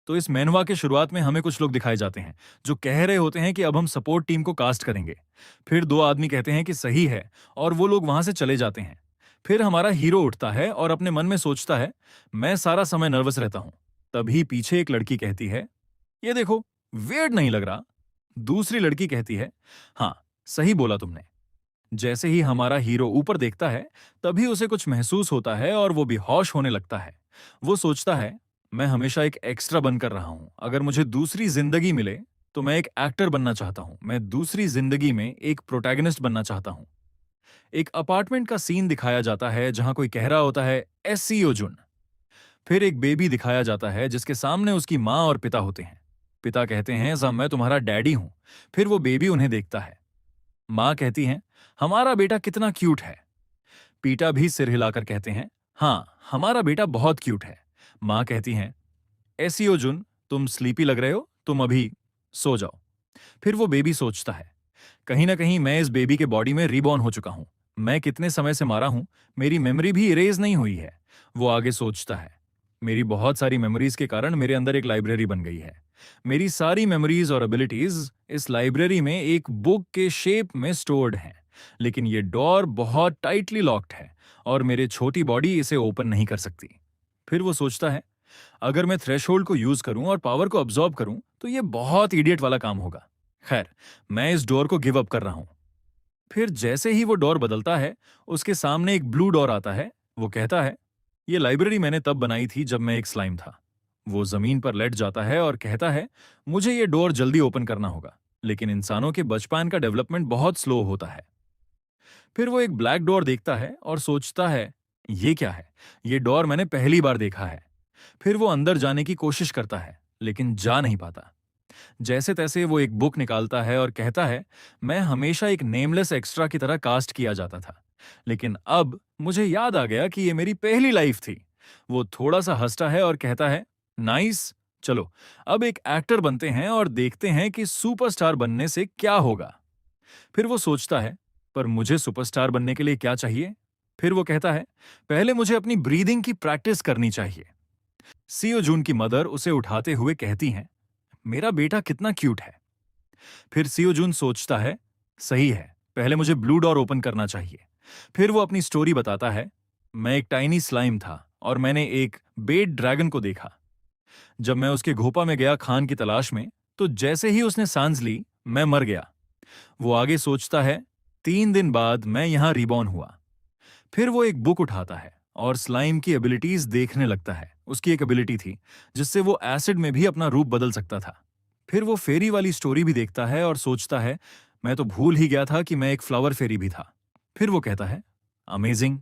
तो इस मैनवा के शुरुआत में हमें कुछ लोग दिखाए जाते हैं जो कह रहे होते हैं कि अब हम सपोर्ट टीम को कास्ट करेंगे। फिर दो आदमी कहते हैं कि सही है और वो लोग वहां से चले जाते हैं। फिर हमारा हीरो उठता है और अपने मन में सोचता है, मैं सारा समय नर्वस रहता हूं। तभी पीछे एक लड़की कहती है, ये देखो, वियर्ड नहीं लग रहा? दूसरी लड़की कहती है, हाँ, सही बोला तुमने। जैसे ही हमारा हीरो ऊपर देखता है, तभी उसे कुछ महसूस होता है और वो बेहोश होने लगता है। वो सोचता है, मैं हमेशा एक एक्स्ट्रा बनकर रहा हूं। अगर मुझे दूसरी जिंदगी मिले तो मैं एक एक्टर बनना चाहता हूं। मैं दूसरी जिंदगी में एक प्रोटैगनिस्ट बनना चाहता हूं। एक अपार्टमेंट का सीन दिखाया जाता है जहां कोई कह रहा होता है, एससी अर्जुन। फिर एक बेबी दिखाया जाता है जिसके सामने उसकी माँ और पिता होते हैं। पिता कहते हैं, साहब मैं तुम्हारा डैडी हूं। फिर वो बेबी उन्हें देखता है। माँ कहती हैं, हमारा बेटा कितना क्यूट है। पीटा भी सिर हिलाकर कहते हैं, हाँ, हमारा बेटा बहुत क्यूट है। माँ कहती हैं, ऐसी हो जुन, तुम स्लीपी लग रहे हो, तुम अभी सो जाओ। फिर वो बेबी सोचता है, कहीं ना कहीं मैं इस बेबी के बॉडी में रिबॉर्न हो चुका हूं। मैं कितने समय से मारा हूं, मेरी मेमोरी भी इरेज नहीं हुई है। वो आगे सोचता है, मेरी बहुत सारी मेमोरीज के कारण मेरे अंदर एक लाइब्रेरी बन गई है। मेरी सारी मेमोरीज और एबिलिटीज इस लाइब्रेरी में एक बुक के शेप में स्टोर्ड हैं। लेकिन ये डोर बहुत टाइटली लॉक्ड है और मेरे छोटी बॉडी इसे ओपन नहीं कर सकती। फिर वो सोचता है, अगर मैं थ्रेशोल्ड को यूज करूं और पावर को अब्सॉर्ब करूं तो ये बहुत इडियट वाला काम होगा। खैर, मैं इस डोर को गिव अप कर रहा हूं। फिर जैसे ही वो डोर बदलता है, उसके सामने एक ब्लू डोर आता है। वो कहता है, ये लाइब्रेरी मैंने तब बनाई थी जब मैं एक स्लाइम था। वो जमीन पर लेट जाता है और कहता है, मुझे ये डोर जल्दी ओपन करना होगा। लेकिन इंसानों के बचपन का डेवलपमेंट बहुत स्लो होता है। फिर वो एक ब्लैक डोर देखता है और सोचता है, ये क्या है? ये डोर मैंने पहली बार देखा है। फिर वो अंदर जाने की कोशिश करता है, लेकिन जा नहीं पाता। जैसे तैसे वो एक बुक निकालता है और कहता है, मैं हमेशा एक नेमलेस एक्स्ट्रा की तरह कास्ट किया जाता था, लेकिन अब मुझे याद आ गया कि ये मेरी पहली लाइफ थी। वो थोड़ा सा हंसता है और कहता है, नाइस, चलो अब एक एक्टर बनते हैं और देखते हैं कि सुपरस्टार बनने से क्या होगा। फिर वो सोचता है, पर मुझे सुपरस्टार बनने के लिए क्या चाहिए? फिर वो कहता है, पहले मुझे अपनी ब्रीदिंग की प्रैक्टिस करनी चाहिए। सीओ जून की मदर उसे उठाते हुए कहती हैं, मेरा बेटा कितना क्यूट है। फिर सीओ जून सोचता है, सही है, पहले मुझे ब्लू डोर ओपन करना चाहिए। फिर वो अपनी स्टोरी बताता है, मैं एक टाइनी स्लाइम था और मैंने एक बेड ड्रैगन को देखा। जब मैं उसके घोपा में गया खान की तलाश में, तो जैसे ही उसने सांस ली, मैं मर गया। वो आगे सोचता है, 3 दिन बाद मैं यहां रिबॉर्न हुआ। फिर वो एक बुक उठाता है और स्लाइम की एबिलिटीज देखने लगता है। उसकी एक एबिलिटी थी जिससे वो एसिड में भी अपना रूप बदल सकता था। फिर वो फेरी वाली स्टोरी भी देखता है और सोचता है, मैं तो भूल ही गया था कि मैं एक फ्लावर फेरी भी था। फिर वो कहता है, अमेजिंग,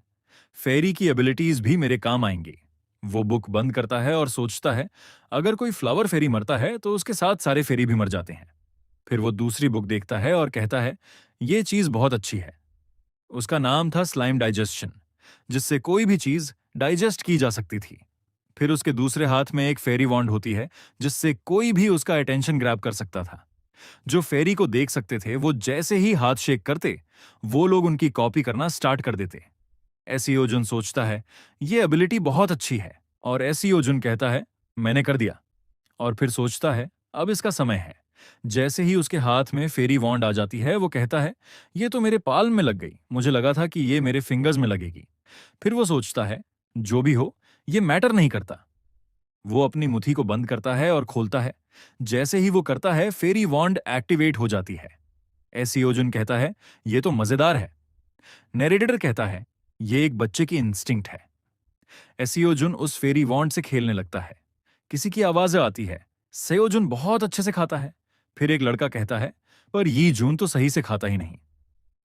फेरी की एबिलिटीज भी मेरे काम आएंगी। वो बुक बंद करता है और सोचता है, अगर कोई फ्लावर फेरी मरता है तो उसके साथ सारे फेरी भी मर जाते हैं। फिर वो दूसरी बुक देखता है और कहता है, ये चीज बहुत अच्छी है। उसका नाम था स्लाइम डाइजेशन, जिससे कोई भी चीज डाइजेस्ट की जा सकती थी। फिर उसके दूसरे हाथ में एक फेरी वॉन्ड होती है जिससे कोई भी उसका अटेंशन ग्रैब कर सकता था। जो फेरी को देख सकते थे वो जैसे ही हाथ शेक करते, वो लोग उनकी कॉपी करना स्टार्ट कर देते। ऐसी ओजुन सोचता है, ये एबिलिटी बहुत अच्छी है। और ऐसी ओजुन कहता है, मैंने कर दिया। और फिर सोचता है, अब इसका समय है। जैसे ही उसके हाथ में फेरी वॉन्ड आ जाती है, वो कहता है, ये तो मेरे पाल्म में लग गई, मुझे लगा था कि ये मेरे फिंगर्स में लगेगी। फिर वो सोचता है, जो भी हो, ये मैटर नहीं करता। वो अपनी मुट्ठी को बंद करता है और खोलता है। जैसे ही वो करता है, फेरी वॉन्ड एक्टिवेट हो जाती है। ऐसी ओजुन कहता है, ये तो मजेदार है। नैरेटर कहता है, ये एक बच्चे की इंस्टिंक्ट है। एसियोजुन उस फेरी वॉन्ड से खेलने लगता है। किसी की आवाज आती है, सेयोजुन बहुत अच्छे से खाता है। फिर एक लड़का कहता है, पर ये जून तो सही से खाता ही नहीं।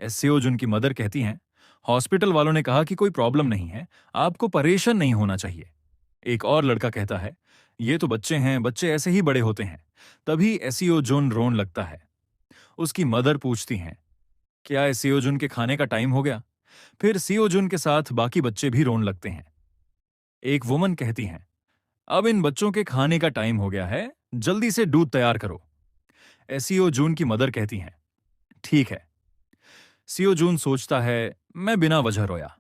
एसियोजुन की मदर कहती हैं, हॉस्पिटल वालों ने कहा कि कोई प्रॉब्लम नहीं है, आपको परेशान नहीं होना चाहिए। एक और लड़का कहता है, ये तो बच्चे हैं, बच्चे ऐसे ही बड़े होते हैं। तभी एसियोजुन रोन लगता है। उसकी मदर पूछती हैं, क्या एसियोजुन के खाने का टाइम हो गया? फिर सियोजुन के साथ बाकी बच्चे भी रोने लगते हैं। एक वुमन कहती हैं, अब इन बच्चों के खाने का टाइम हो गया है, जल्दी से दूध तैयार करो। एसियो जून की मदर कहती हैं, ठीक है। सियो जून सोचता है, मैं बिना वजह रोया।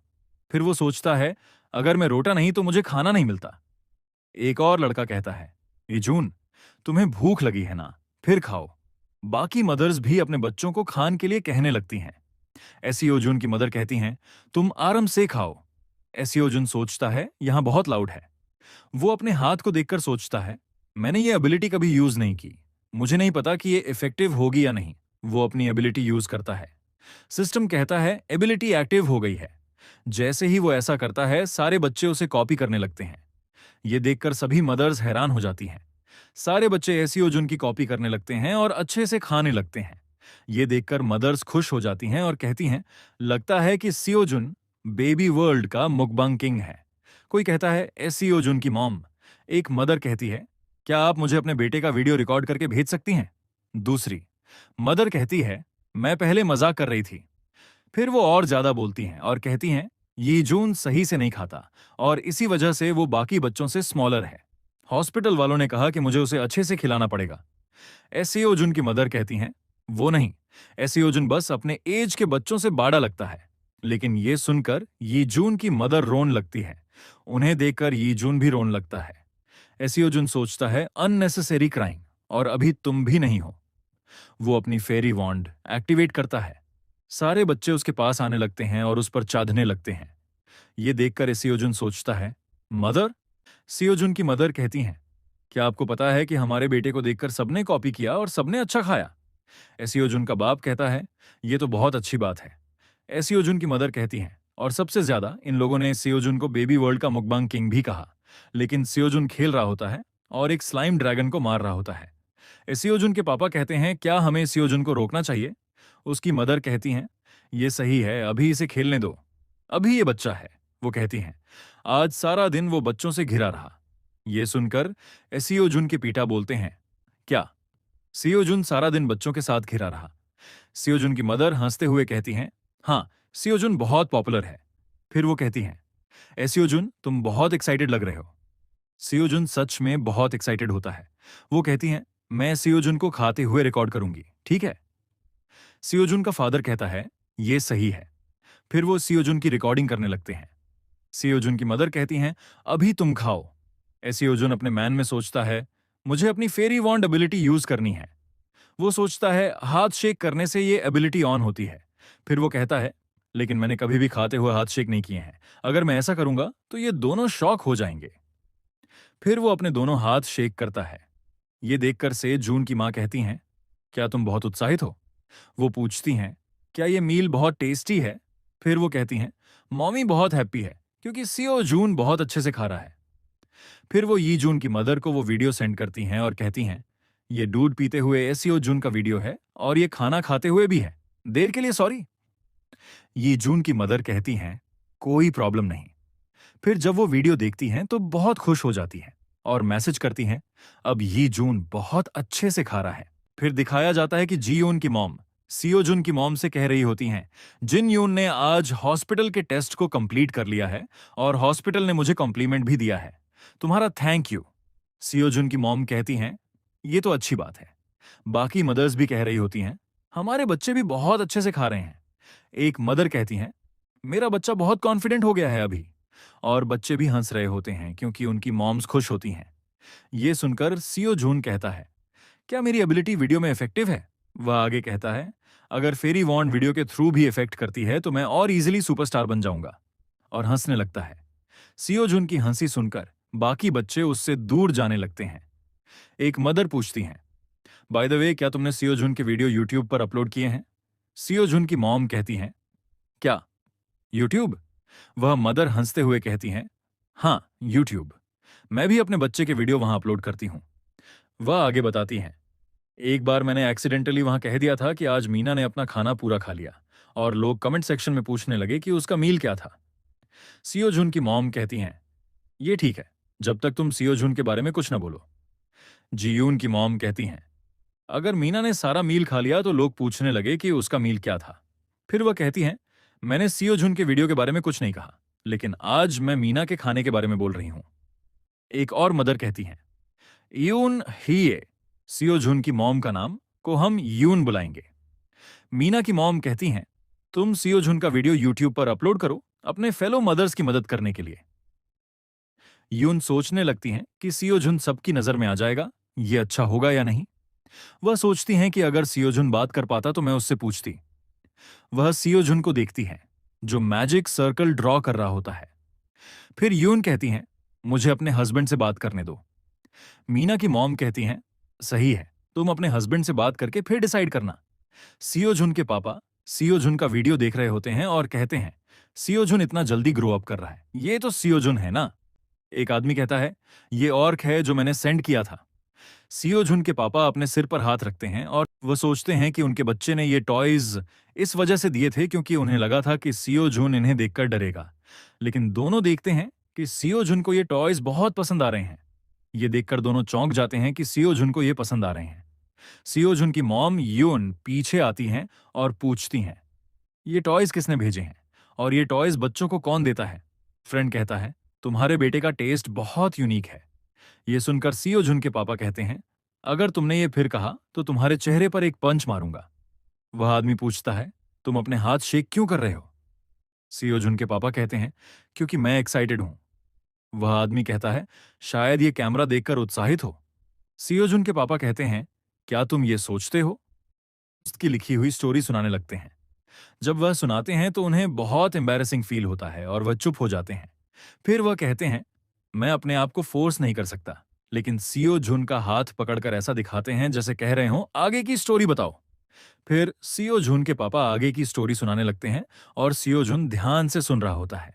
फिर वो सोचता है, अगर मैं रोटा नहीं तो मुझे खाना नहीं मिलता। एक और लड़का कहता है, ईजून, तुम्हें भूख लगी है ना, फिर खाओ। बाकी मदर्स भी अपने बच्चों को खान के लिए कहने लगती हैं। ऐसी ओजुन की मदर कहती हैं, तुम आराम से खाओ। ऐसी ओजुन सोचता है, यहां बहुत लाउड है। वो अपने हाथ को देखकर सोचता है, मैंने ये एबिलिटी कभी यूज नहीं की, मुझे नहीं पता कि ये इफेक्टिव होगी या नहीं। वो अपनी एबिलिटी यूज करता है। सिस्टम कहता है एबिलिटी एक्टिव हो गई है। जैसे ही वो ऐसा करता है, सारे बच्चे उसे कॉपी करने लगते हैं। ये देखकर सभी मदर्स हैरान हो जाती हैं। सारे बच्चे ऐसी ओजुन की कॉपी करने लगते हैं और अच्छे से खाने लगते हैं। ये देखकर मदर्स खुश हो जाती हैं और कहती हैं, लगता है कि सियोजुन बेबी वर्ल्ड का मुकबंग किंग है। कोई कहता है, ए सियोजुन की मॉम। एक मदर कहती है, क्या आप मुझे अपने बेटे का वीडियो रिकॉर्ड करके भेज सकती हैं? दूसरी मदर कहती है, मैं पहले मजाक कर रही थी। फिर वो और ज्यादा बोलती हैं और कहती हैं, ये जून सही से नहीं खाता और इसी वजह से वो बाकी बच्चों से स्मॉलर है। हॉस्पिटल वालों ने कहा कि मुझे उसे अच्छे से खिलाना पड़ेगा। ऐसी ओजुन की मदर कहती हैं, वो नहीं, ऐसी ओजुन बस अपने एज के बच्चों से बाड़ा लगता है। लेकिन ये सुनकर ये जून की मदर रोन लगती है। उन्हें देखकर ये जून भी रोन लगता है। ऐसी ओजुन सोचता है, अननेसेसरी क्राइम, और अभी तुम भी नहीं हो। वो अपनी फेरी वॉन्ड एक्टिवेट करता है। सारे बच्चे उसके पास आने लगते हैं और उस पर चादने लगते हैं। ये देखकर सियोजुन सोचता है, मदर। सियोजुन की मदर कहती हैं, क्या आपको पता है कि हमारे बेटे को देखकर सबने कॉपी किया और सबने अच्छा खाया? एसियोजुन का बाप कहता है, ये तो बहुत अच्छी बात है। एसियोजुन की मदर कहती हैं, और सबसे ज्यादा इन लोगों ने सियोजुन को बेबी वर्ल्ड का मुकबांग किंग भी कहा। लेकिन सियोजुन खेल रहा होता है और एक स्लाइम ड्रैगन को मार रहा होता है। एसियोजुन के पापा कहते हैं, क्या हमें सियोजुन को रोकना चाहिए? उसकी मदर कहती हैं, ये सही है, अभी इसे खेलने दो, अभी ये बच्चा है। वो कहती हैं, आज सारा दिन वो बच्चों से घिरा रहा। ये सुनकर एसियोजुन के पीटा बोलते हैं, क्या सियोजुन सारा दिन बच्चों के साथ घिरा रहा? सियोजुन की मदर हंसते हुए कहती हैं, हाँ, सियोजुन बहुत पॉपुलर है। फिर वो कहती हैं, एसियोजुन तुम बहुत एक्साइटेड लग रहे हो। सियोजुन सच में बहुत एक्साइटेड होता है। वो कहती हैं, मैं सियोजुन को खाते हुए रिकॉर्ड करूंगी, ठीक है? सियोजुन का फादर कहता है, ये सही है। फिर वो सियोजुन की रिकॉर्डिंग करने लगते हैं। सियोजुन की मदर कहती हैं, अभी तुम खाओ। सियोजुन अपने मैन में सोचता है, मुझे अपनी फेरी वॉन्ड एबिलिटी यूज करनी है। वो सोचता है, हाथ शेक करने से ये एबिलिटी ऑन होती है। फिर वो कहता है, लेकिन मैंने कभी भी खाते हुए हाथ शेक नहीं किए हैं। अगर मैं ऐसा करूंगा तो ये दोनों शॉक हो जाएंगे। फिर वो अपने दोनों हाथ शेक करता है। ये देखकर से जून की मां कहती हैं, क्या तुम बहुत उत्साहित हो? वो पूछती हैं, क्या ये मील बहुत टेस्टी है? फिर वो कहती हैं, मॉमी बहुत हैप्पी है क्योंकि सियो जून बहुत अच्छे से खा रहा है। फिर वो यी जून की मदर को वो वीडियो सेंड करती हैं और कहती हैं, ये दूध पीते हुए एसियो जून का वीडियो है और ये खाना खाते हुए भी है। देर के लिए सॉरी। ये जून की मदर कहती हैं, कोई प्रॉब्लम नहीं। फिर जब वो वीडियो देखती हैं तो बहुत खुश हो जाती हैं और मैसेज करती हैं, अब ये जून बहुत अच्छे से खा रहा है। फिर दिखाया जाता है कि जी यून की मॉम सियो जुन की मॉम से कह रही होती हैं, जिन यून ने आज हॉस्पिटल के टेस्ट को कंप्लीट कर लिया है और हॉस्पिटल ने मुझे कॉम्प्लीमेंट भी दिया है, तुम्हारा थैंक यू। सियो जुन की मॉम कहती हैं, ये तो अच्छी बात है। बाकी मदर्स भी कह रही होती हैं, हमारे बच्चे भी बहुत अच्छे से खा रहे हैं। एक मदर कहती हैं, मेरा बच्चा बहुत कॉन्फिडेंट हो गया है अभी। और बच्चे भी हंस रहे होते हैं क्योंकि उनकी मॉम्स खुश होती हैं। ये सुनकर सियो जून कहता है, क्या मेरी एबिलिटी वीडियो में इफेक्टिव है? वह आगे कहता है, अगर फेरी वॉन्ड वीडियो के थ्रू भी इफेक्ट करती है तो मैं और इजीली सुपरस्टार बन जाऊंगा। और हंसने लगता है। सियो जून की हंसी सुनकर बाकी बच्चे उससे दूर जाने लगते हैं। एक मदर पूछती हैं, बाय द वे, क्या तुमने सियो जून के वीडियो यूट्यूब पर अपलोड किए हैं? सियो जून की मॉम कहती हैं, क्या यूट्यूब? वह मदर हंसते हुए कहती हैं, हाँ, यूट्यूब। मैं भी अपने बच्चे के वीडियो वहां अपलोड करती हूं। वह आगे बताती हैं, एक बार मैंने एक्सीडेंटली वहां कह दिया था कि आज मीना ने अपना खाना पूरा खा लिया और लोग कमेंट सेक्शन में पूछने लगे कि उसका मील क्या था। सियो जुन की मॉम कहती हैं, ये ठीक है, जब तक तुम सियो जुन के बारे में कुछ ना बोलो। जीयून की मॉम कहती हैं, अगर मीना ने सारा मील खा लिया तो लोग पूछने लगे कि उसका मील क्या था। फिर वह कहती हैं, मैंने सियो जुन के वीडियो के बारे में कुछ नहीं कहा, लेकिन आज मैं मीना के खाने के बारे में बोल रही हूं। एक और मदर कहती हैं, यून हिये, सियो जुन की मॉम का नाम को हम यून बुलाएंगे। मीना की मॉम कहती हैं, तुम सियो जुन का वीडियो यूट्यूब पर अपलोड करो अपने फेलो मदर्स की मदद करने के लिए। यून सोचने लगती हैं कि सियोजुन सबकी नजर में आ जाएगा, ये अच्छा होगा या नहीं। वह सोचती हैं कि अगर सियोजुन बात कर पाता तो मैं उससे पूछती। वह सियोजुन को देखती हैं, जो मैजिक सर्कल ड्रॉ कर रहा होता है। फिर यून कहती हैं, मुझे अपने हस्बैंड से बात करने दो। मीना की मॉम कहती हैं, सही है, तुम अपने हस्बैंड से बात करके फिर डिसाइड करना। सियोजुन के पापा सियोजुन का वीडियो देख रहे होते हैं और कहते हैं, सियोजुन इतना जल्दी ग्रो अप कर रहा है, ये तो सियोजुन है ना। एक आदमी कहता है, ये ऑर्क है जो मैंने सेंड किया था। सियोजुन के पापा अपने सिर पर हाथ रखते हैं और वो सोचते हैं कि उनके बच्चे ने ये टॉयज इस वजह से दिए थे क्योंकि उन्हें लगा था कि सियोजुन इन्हें देखकर डरेगा। लेकिन दोनों देखते हैं कि सियोजुन को ये टॉयज बहुत पसंद आ रहे हैं। ये देखकर दोनों चौंक जाते हैं कि सियोजुन को ये पसंद आ रहे हैं। सियोजुन की मॉम यून पीछे आती हैं और पूछती हैं, ये टॉयज किसने भेजे हैं और ये टॉयज बच्चों को कौन देता है। फ्रेंड कहता है, तुम्हारे बेटे का टेस्ट बहुत यूनिक है। ये सुनकर सियोजुन के पापा कहते हैं, अगर तुमने ये फिर कहा तो तुम्हारे चेहरे पर एक पंच मारूंगा। वह आदमी पूछता है, तुम अपने हाथ शेक क्यों कर रहे हो। सियोजुन के पापा कहते हैं, क्योंकि मैं एक्साइटेड हूं। वह आदमी कहता है, शायद ये कैमरा देखकर उत्साहित हो। सियोजुन के पापा कहते हैं, क्या तुम ये सोचते हो। उसकी लिखी हुई स्टोरी सुनाने लगते हैं। जब वह सुनाते हैं तो उन्हें बहुत एम्बैरेसिंग फील होता है और वह चुप हो जाते हैं। फिर वह कहते हैं, मैं अपने आप को फोर्स नहीं कर सकता, लेकिन सियो झुन का हाथ पकड़कर ऐसा दिखाते हैं जैसे कह रहे हो, आगे की स्टोरी बताओ। फिर सियो झुन के पापा आगे की स्टोरी सुनाने लगते हैं और सियो झुन ध्यान से सुन रहा होता है।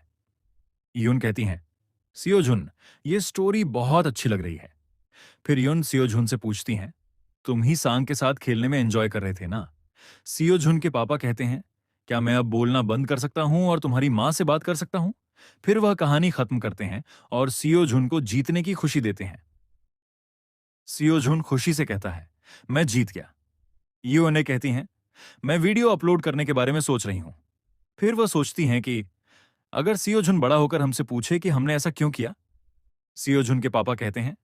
यून कहती हैं, सियो झुन, ये स्टोरी बहुत अच्छी लग रही है। फिर यून सियो झुन से पूछती हैं, तुम ही सांग के साथ खेलने में एंजॉय कर रहे थे ना। सियो झुन के पापा कहते हैं, क्या मैं अब बोलना बंद कर सकता हूं और तुम्हारी मां से बात कर सकता हूं। फिर वह कहानी खत्म करते हैं और सियो झुन को जीतने की खुशी देते हैं। सियो झुन खुशी से कहता है, मैं जीत गया। यू उन्हें कहती हैं, मैं वीडियो अपलोड करने के बारे में सोच रही हूं। फिर वह सोचती हैं कि अगर सियो झुन बड़ा होकर हमसे पूछे कि हमने ऐसा क्यों किया। सियो झुन के पापा कहते हैं,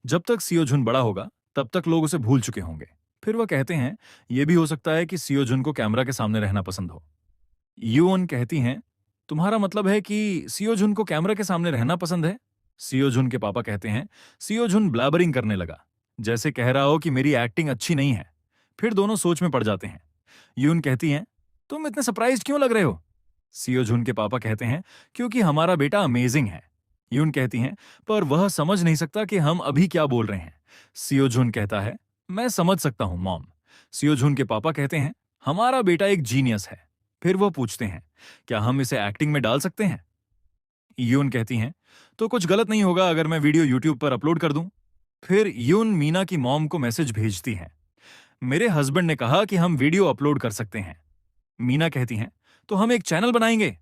जब तक सियो झुन बड़ा होगा तब तक लोग उसे भूल चुके होंगे। फिर वह कहते हैं, यह भी हो सकता है कि सियो झुन को कैमरा के सामने रहना पसंद हो। यून कहती हैं, तुम्हारा मतलब है कि सियोजुन को कैमरा के सामने रहना पसंद है। सियोजुन के पापा कहते हैं, सियोजुन ब्लैबरिंग करने लगा, जैसे कह रहा हो कि मेरी एक्टिंग अच्छी नहीं है। फिर दोनों सोच में पड़ जाते हैं। यून कहती हैं, तुम इतने सरप्राइज क्यों लग रहे हो। सियोजुन के पापा कहते हैं, क्योंकि हमारा बेटा अमेजिंग है। यून कहती हैं, पर वह समझ नहीं सकता कि हम अभी क्या बोल रहे हैं। सियोजुन कहता है, मैं समझ सकता हूं मॉम। सियोजुन के पापा कहते हैं, हमारा बेटा एक जीनियस है। फिर वो पूछते हैं, क्या हम इसे एक्टिंग में डाल सकते हैं। यून कहती हैं, तो कुछ गलत नहीं होगा अगर मैं वीडियो यूट्यूब पर अपलोड कर दूं। फिर यून मीना की मॉम को मैसेज भेजती हैं, मेरे हस्बैंड ने कहा कि हम वीडियो अपलोड कर सकते हैं। मीना कहती हैं, तो हम एक चैनल बनाएंगे।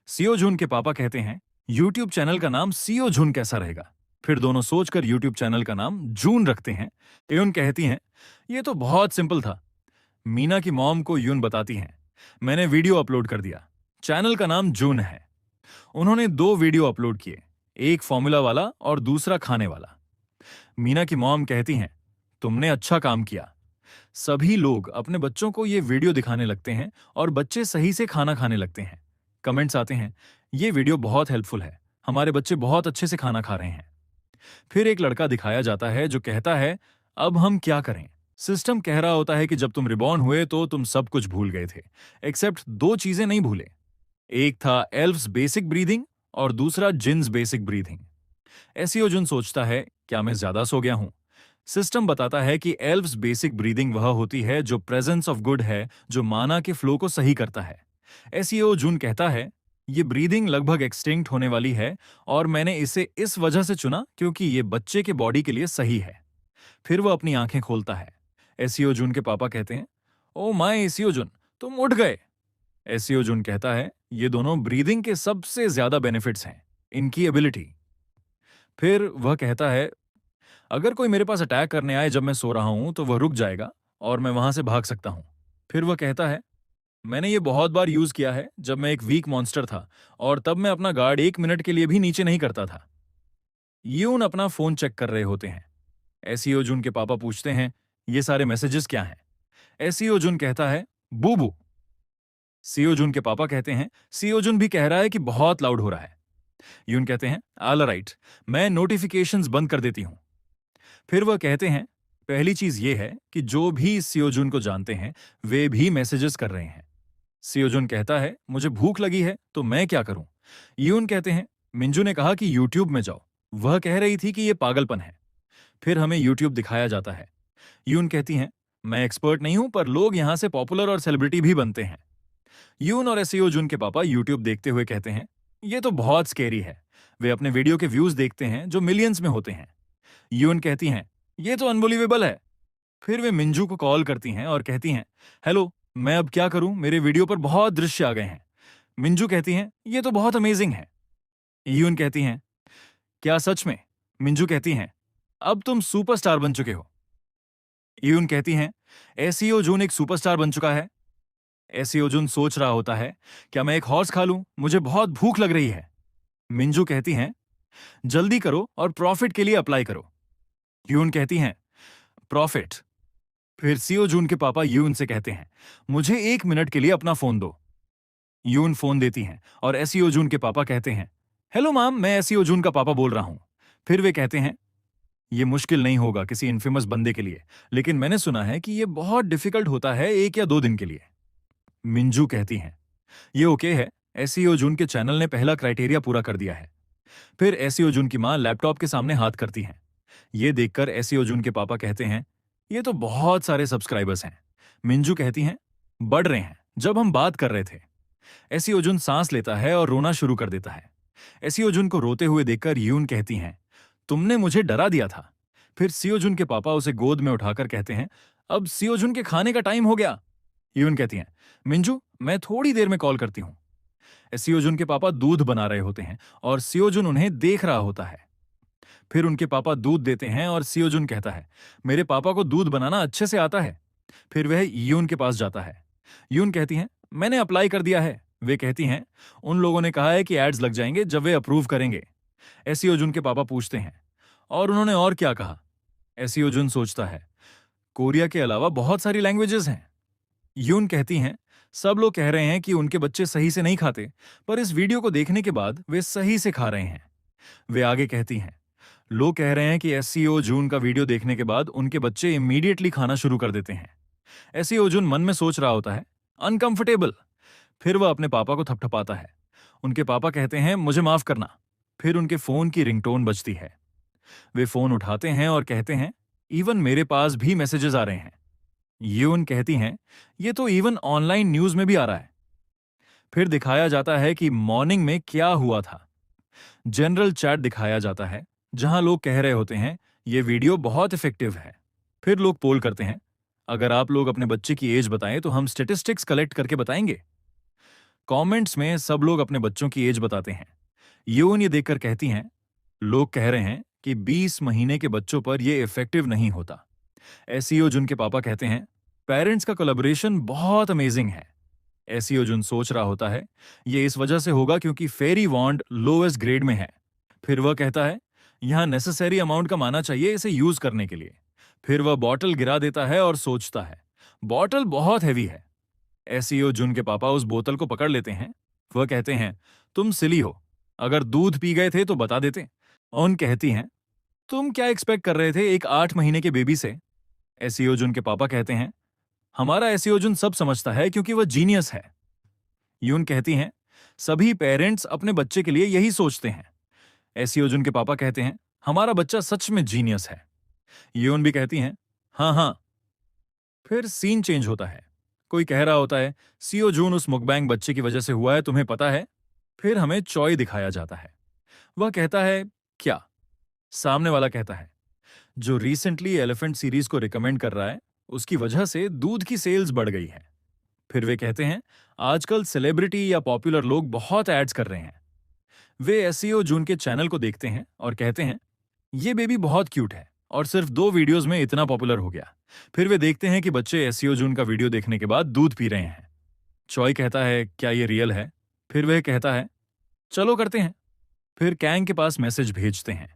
सियो झुन के पापा कहते हैं, यूट्यूब चैनल का नाम सियो झुन कैसा रहेगा। फिर दोनों सोचकर यूट्यूब चैनल का नाम जून रखते हैं। यून कहती हैं, ये तो बहुत सिंपल था। मीना की मॉम को यून बताती हैं, मैंने वीडियो अपलोड कर दिया, चैनल का नाम जून है। उन्होंने 2 वीडियो अपलोड किए, एक फॉर्मूला वाला और दूसरा खाने वाला। मीना की मॉम कहती हैं, तुमने अच्छा काम किया। सभी लोग अपने बच्चों को ये वीडियो दिखाने लगते हैं और बच्चे सही से खाना खाने लगते हैं। कमेंट्स आते हैं, ये वीडियो बहुत हेल्पफुल है, हमारे बच्चे बहुत अच्छे से खाना खा रहे हैं। फिर एक लड़का दिखाया जाता है जो कहता है, अब हम क्या करें। सिस्टम कह रहा होता है कि जब तुम रिबॉर्न हुए तो तुम सब कुछ भूल गए थे, एक्सेप्ट 2 चीजें नहीं भूले। एक था एल्व्स बेसिक ब्रीदिंग और दूसरा जिन्स बेसिक ब्रीदिंग। एसियोजुन सोचता है, क्या मैं ज्यादा सो गया हूं। सिस्टम बताता है कि एल्व्स बेसिक ब्रीदिंग वह होती है जो प्रेजेंस ऑफ गुड है, जो माना के फ्लो को सही करता है। एसियोजुन कहता है, ये ब्रीदिंग लगभग एक्सटिंक्ट होने वाली है और मैंने इसे इस वजह से चुना क्योंकि ये बच्चे के बॉडी के लिए सही है। फिर वह अपनी आंखें खोलता है। एसियोजुन के पापा कहते हैं, ओ माय एसियोजुन, तुम उठ गए। एसियोजुन कहता है, ये दोनों ब्रीदिंग के सबसे ज्यादा बेनिफिट्स हैं, इनकी एबिलिटी। फिर वह कहता है, अगर कोई मेरे पास अटैक करने आए जब मैं सो रहा हूं तो वह रुक जाएगा और मैं वहां से भाग सकता हूं। फिर वह कहता है, मैंने ये बहुत बार यूज किया है जब मैं एक वीक मॉन्स्टर था और तब मैं अपना गार्ड 1 मिनट के लिए भी नीचे नहीं करता था। यून अपना फोन चेक कर रहे होते हैं। एसियोजुन के पापा पूछते हैं, ये सारे मैसेजेस क्या हैं। एसियोजुन कहता है, बूबू। सियोजुन के पापा कहते हैं, सियोजुन भी कह रहा है कि बहुत लाउड हो रहा है। यून कहते हैं ऑल राइट, मैं नोटिफिकेशंस बंद कर देती हूं। फिर वह कहते हैं पहली चीज ये है कि जो भी सियोजुन को जानते हैं वे भी मैसेजेस कर रहे हैं। सियोजुन कहता है मुझे भूख लगी है तो मैं क्या करूं। यून कहते हैं मिंजू ने कहा कि यूट्यूब में जाओ, वह कह रही थी कि यह पागलपन है। फिर हमें यूट्यूब दिखाया जाता है। यून कहती हैं मैं एक्सपर्ट नहीं हूं पर लोग यहां से पॉपुलर और सेलिब्रिटी भी बनते हैं। यून और एसईओ जुन के पापा यूट्यूब देखते हुए कहते हैं ये तो बहुत स्केरी है। वे अपने वीडियो के व्यूज देखते हैं जो मिलियंस में होते हैं। यून कहती हैं ये तो अनबिलीवेबल है। फिर वे मिंजू को कॉल करती हैं और कहती हैं हेलो, मैं अब क्या करूं, मेरे वीडियो पर बहुत दृश्य आ गए हैं। मिंजू कहती हैं ये तो बहुत अमेजिंग है। यून कहती हैं क्या सच में। मिंजू कहती हैं अब तुम सुपरस्टार बन चुके हो। यून कहती हैं एसईओ जून एक सुपरस्टार बन चुका है। एसईओ जून सोच रहा होता है क्या मैं एक हॉर्स खा लूं, मुझे बहुत भूख लग रही है। मिंजू कहती हैं जल्दी करो और प्रॉफिट के लिए अप्लाई करो। यून कहती हैं प्रॉफिट। फिर सीओ जून के पापा यून से कहते हैं मुझे 1 मिनट के लिए अपना फोन दो। यून फोन देती हैं और एसईओ जून के पापा कहते हैं हेलो मैम, मैं एसईओ जून का पापा बोल रहा हूं। फिर वे कहते हैं ये मुश्किल नहीं होगा किसी इनफेमस बंदे के लिए, लेकिन मैंने सुना है कि ये बहुत डिफिकल्ट होता है 1 या 2 दिन के लिए। मिंजू कहती हैं ये ओके है, एसईओ जून के चैनल ने पहला क्राइटेरिया पूरा कर दिया है। फिर एसईओ जून की मां लैपटॉप के सामने हाथ करती हैं। ये देखकर एसईओ जून के पापा कहते हैं ये तो बहुत सारे सब्सक्राइबर्स हैं। मिंजू कहती हैं बढ़ रहे हैं, जब हम बात कर रहे थे। एसईओ जून सांस लेता है और रोना शुरू कर देता है। एसईओ जून को रोते हुए देखकर यून कहती हैं तुमने मुझे डरा दिया था। फिर सियोजुन के पापा उसे गोद में उठाकर कहते हैं अब सियोजुन के खाने का टाइम हो गया। यून कहती हैं मिंजू मैं थोड़ी देर में कॉल करती हूं। सियोजुन के पापा दूध बना रहे होते हैं और सियोजुन उन्हें देख रहा होता है। फिर उनके पापा दूध देते हैं और सियोजुन कहता है मेरे पापा को दूध बनाना अच्छे से आता है। फिर वह यून के पास जाता है। यून कहती हैं मैंने अप्लाई कर दिया है। वे कहती हैं उन लोगों ने कहा है कि एड्स लग जाएंगे जब वे अप्रूव करेंगे। सियोजुन के पापा पूछते हैं और उन्होंने और क्या कहा। एसईओ सोचता है कोरिया के अलावा बहुत सारी लैंग्वेजेस हैं। यून कहती हैं सब लोग कह रहे हैं कि उनके बच्चे सही से नहीं खाते, पर इस वीडियो को देखने के बाद वे सही से खा रहे हैं। वे आगे कहती हैं लोग कह रहे हैं कि एसईओ जून का वीडियो देखने के बाद उनके बच्चे इमीडिएटली खाना शुरू कर देते हैं। एसईओ जून मन में सोच रहा होता है अनकंफर्टेबल। फिर वह अपने पापा को थपथपाता है। उनके पापा कहते हैं मुझे माफ करना। फिर उनके फोन की रिंगटोन बजती है। वे फोन उठाते हैं और कहते हैं इवन मेरे पास भी मैसेजेस आ रहे हैं। यून कहती हैं ये तो इवन ऑनलाइन न्यूज में भी आ रहा है। फिर दिखाया जाता है कि मॉर्निंग में क्या हुआ था। जनरल चैट दिखाया जाता है जहां लोग कह रहे होते हैं ये वीडियो बहुत इफेक्टिव है। फिर लोग पोल करते हैं अगर आप लोग अपने बच्चे की एज बताएं तो हम स्टेटिस्टिक्स कलेक्ट करके बताएंगे। कमेंट्स में सब लोग अपने बच्चों की एज बताते हैं। यून ये देखकर कहती हैं लोग कह रहे हैं कि 20 महीने के बच्चों पर यह इफेक्टिव नहीं होता। एसईओ जुन के पापा कहते हैं पेरेंट्स का कोलैबोरेशन बहुत अमेजिंग है। एसईओ जुन सोच रहा होता है ये इस वजह से होगा क्योंकि फेरी वॉन्ड लोएस्ट ग्रेड में है। फिर वह कहता है यहां नेसेसरी अमाउंट का माना चाहिए इसे यूज करने के लिए। फिर वह बॉटल गिरा देता है और सोचता है बॉटल बहुत हैवी है। एसईओ जुन के पापा उस बोतल को पकड़ लेते हैं। वह कहते हैं तुम सिली हो, अगर दूध पी गए थे तो बता देते। ऑन कहती हैं तुम क्या एक्सपेक्ट कर रहे थे एक 8 महीने के बेबी से। एसईओ जुन के पापा कहते हैं हमारा एसईओ जुन सब समझता है क्योंकि वह जीनियस है। यून कहती हैं सभी पेरेंट्स अपने बच्चे के लिए यही सोचते हैं। एसईओ जुन के पापा कहते हैं हमारा बच्चा सच में जीनियस है। यून भी कहती हैं हाँ हाँ। फिर सीन चेंज होता है। कोई कह रहा होता है सीओ जून उस मुकबैंग बच्चे की वजह से हुआ है, तुम्हें पता है। फिर हमें चॉय दिखाया जाता है। वह कहता है क्या। सामने वाला कहता है जो रिसेंटली एलिफेंट सीरीज को रिकमेंड कर रहा है उसकी वजह से दूध की सेल्स बढ़ गई है। फिर वे कहते हैं आजकल सेलिब्रिटी या पॉपुलर लोग बहुत एड्स कर रहे हैं। वे एसईओ जून के चैनल को देखते हैं और कहते हैं ये बेबी बहुत क्यूट है और सिर्फ 2 वीडियोस में इतना पॉपुलर हो गया। फिर वे देखते हैं कि बच्चे एसईओ जून का वीडियो देखने के बाद दूध पी रहे हैं। चॉय कहता है क्या ये रियल है। फिर वह कहता है चलो करते हैं। फिर कैंग के पास मैसेज भेजते हैं।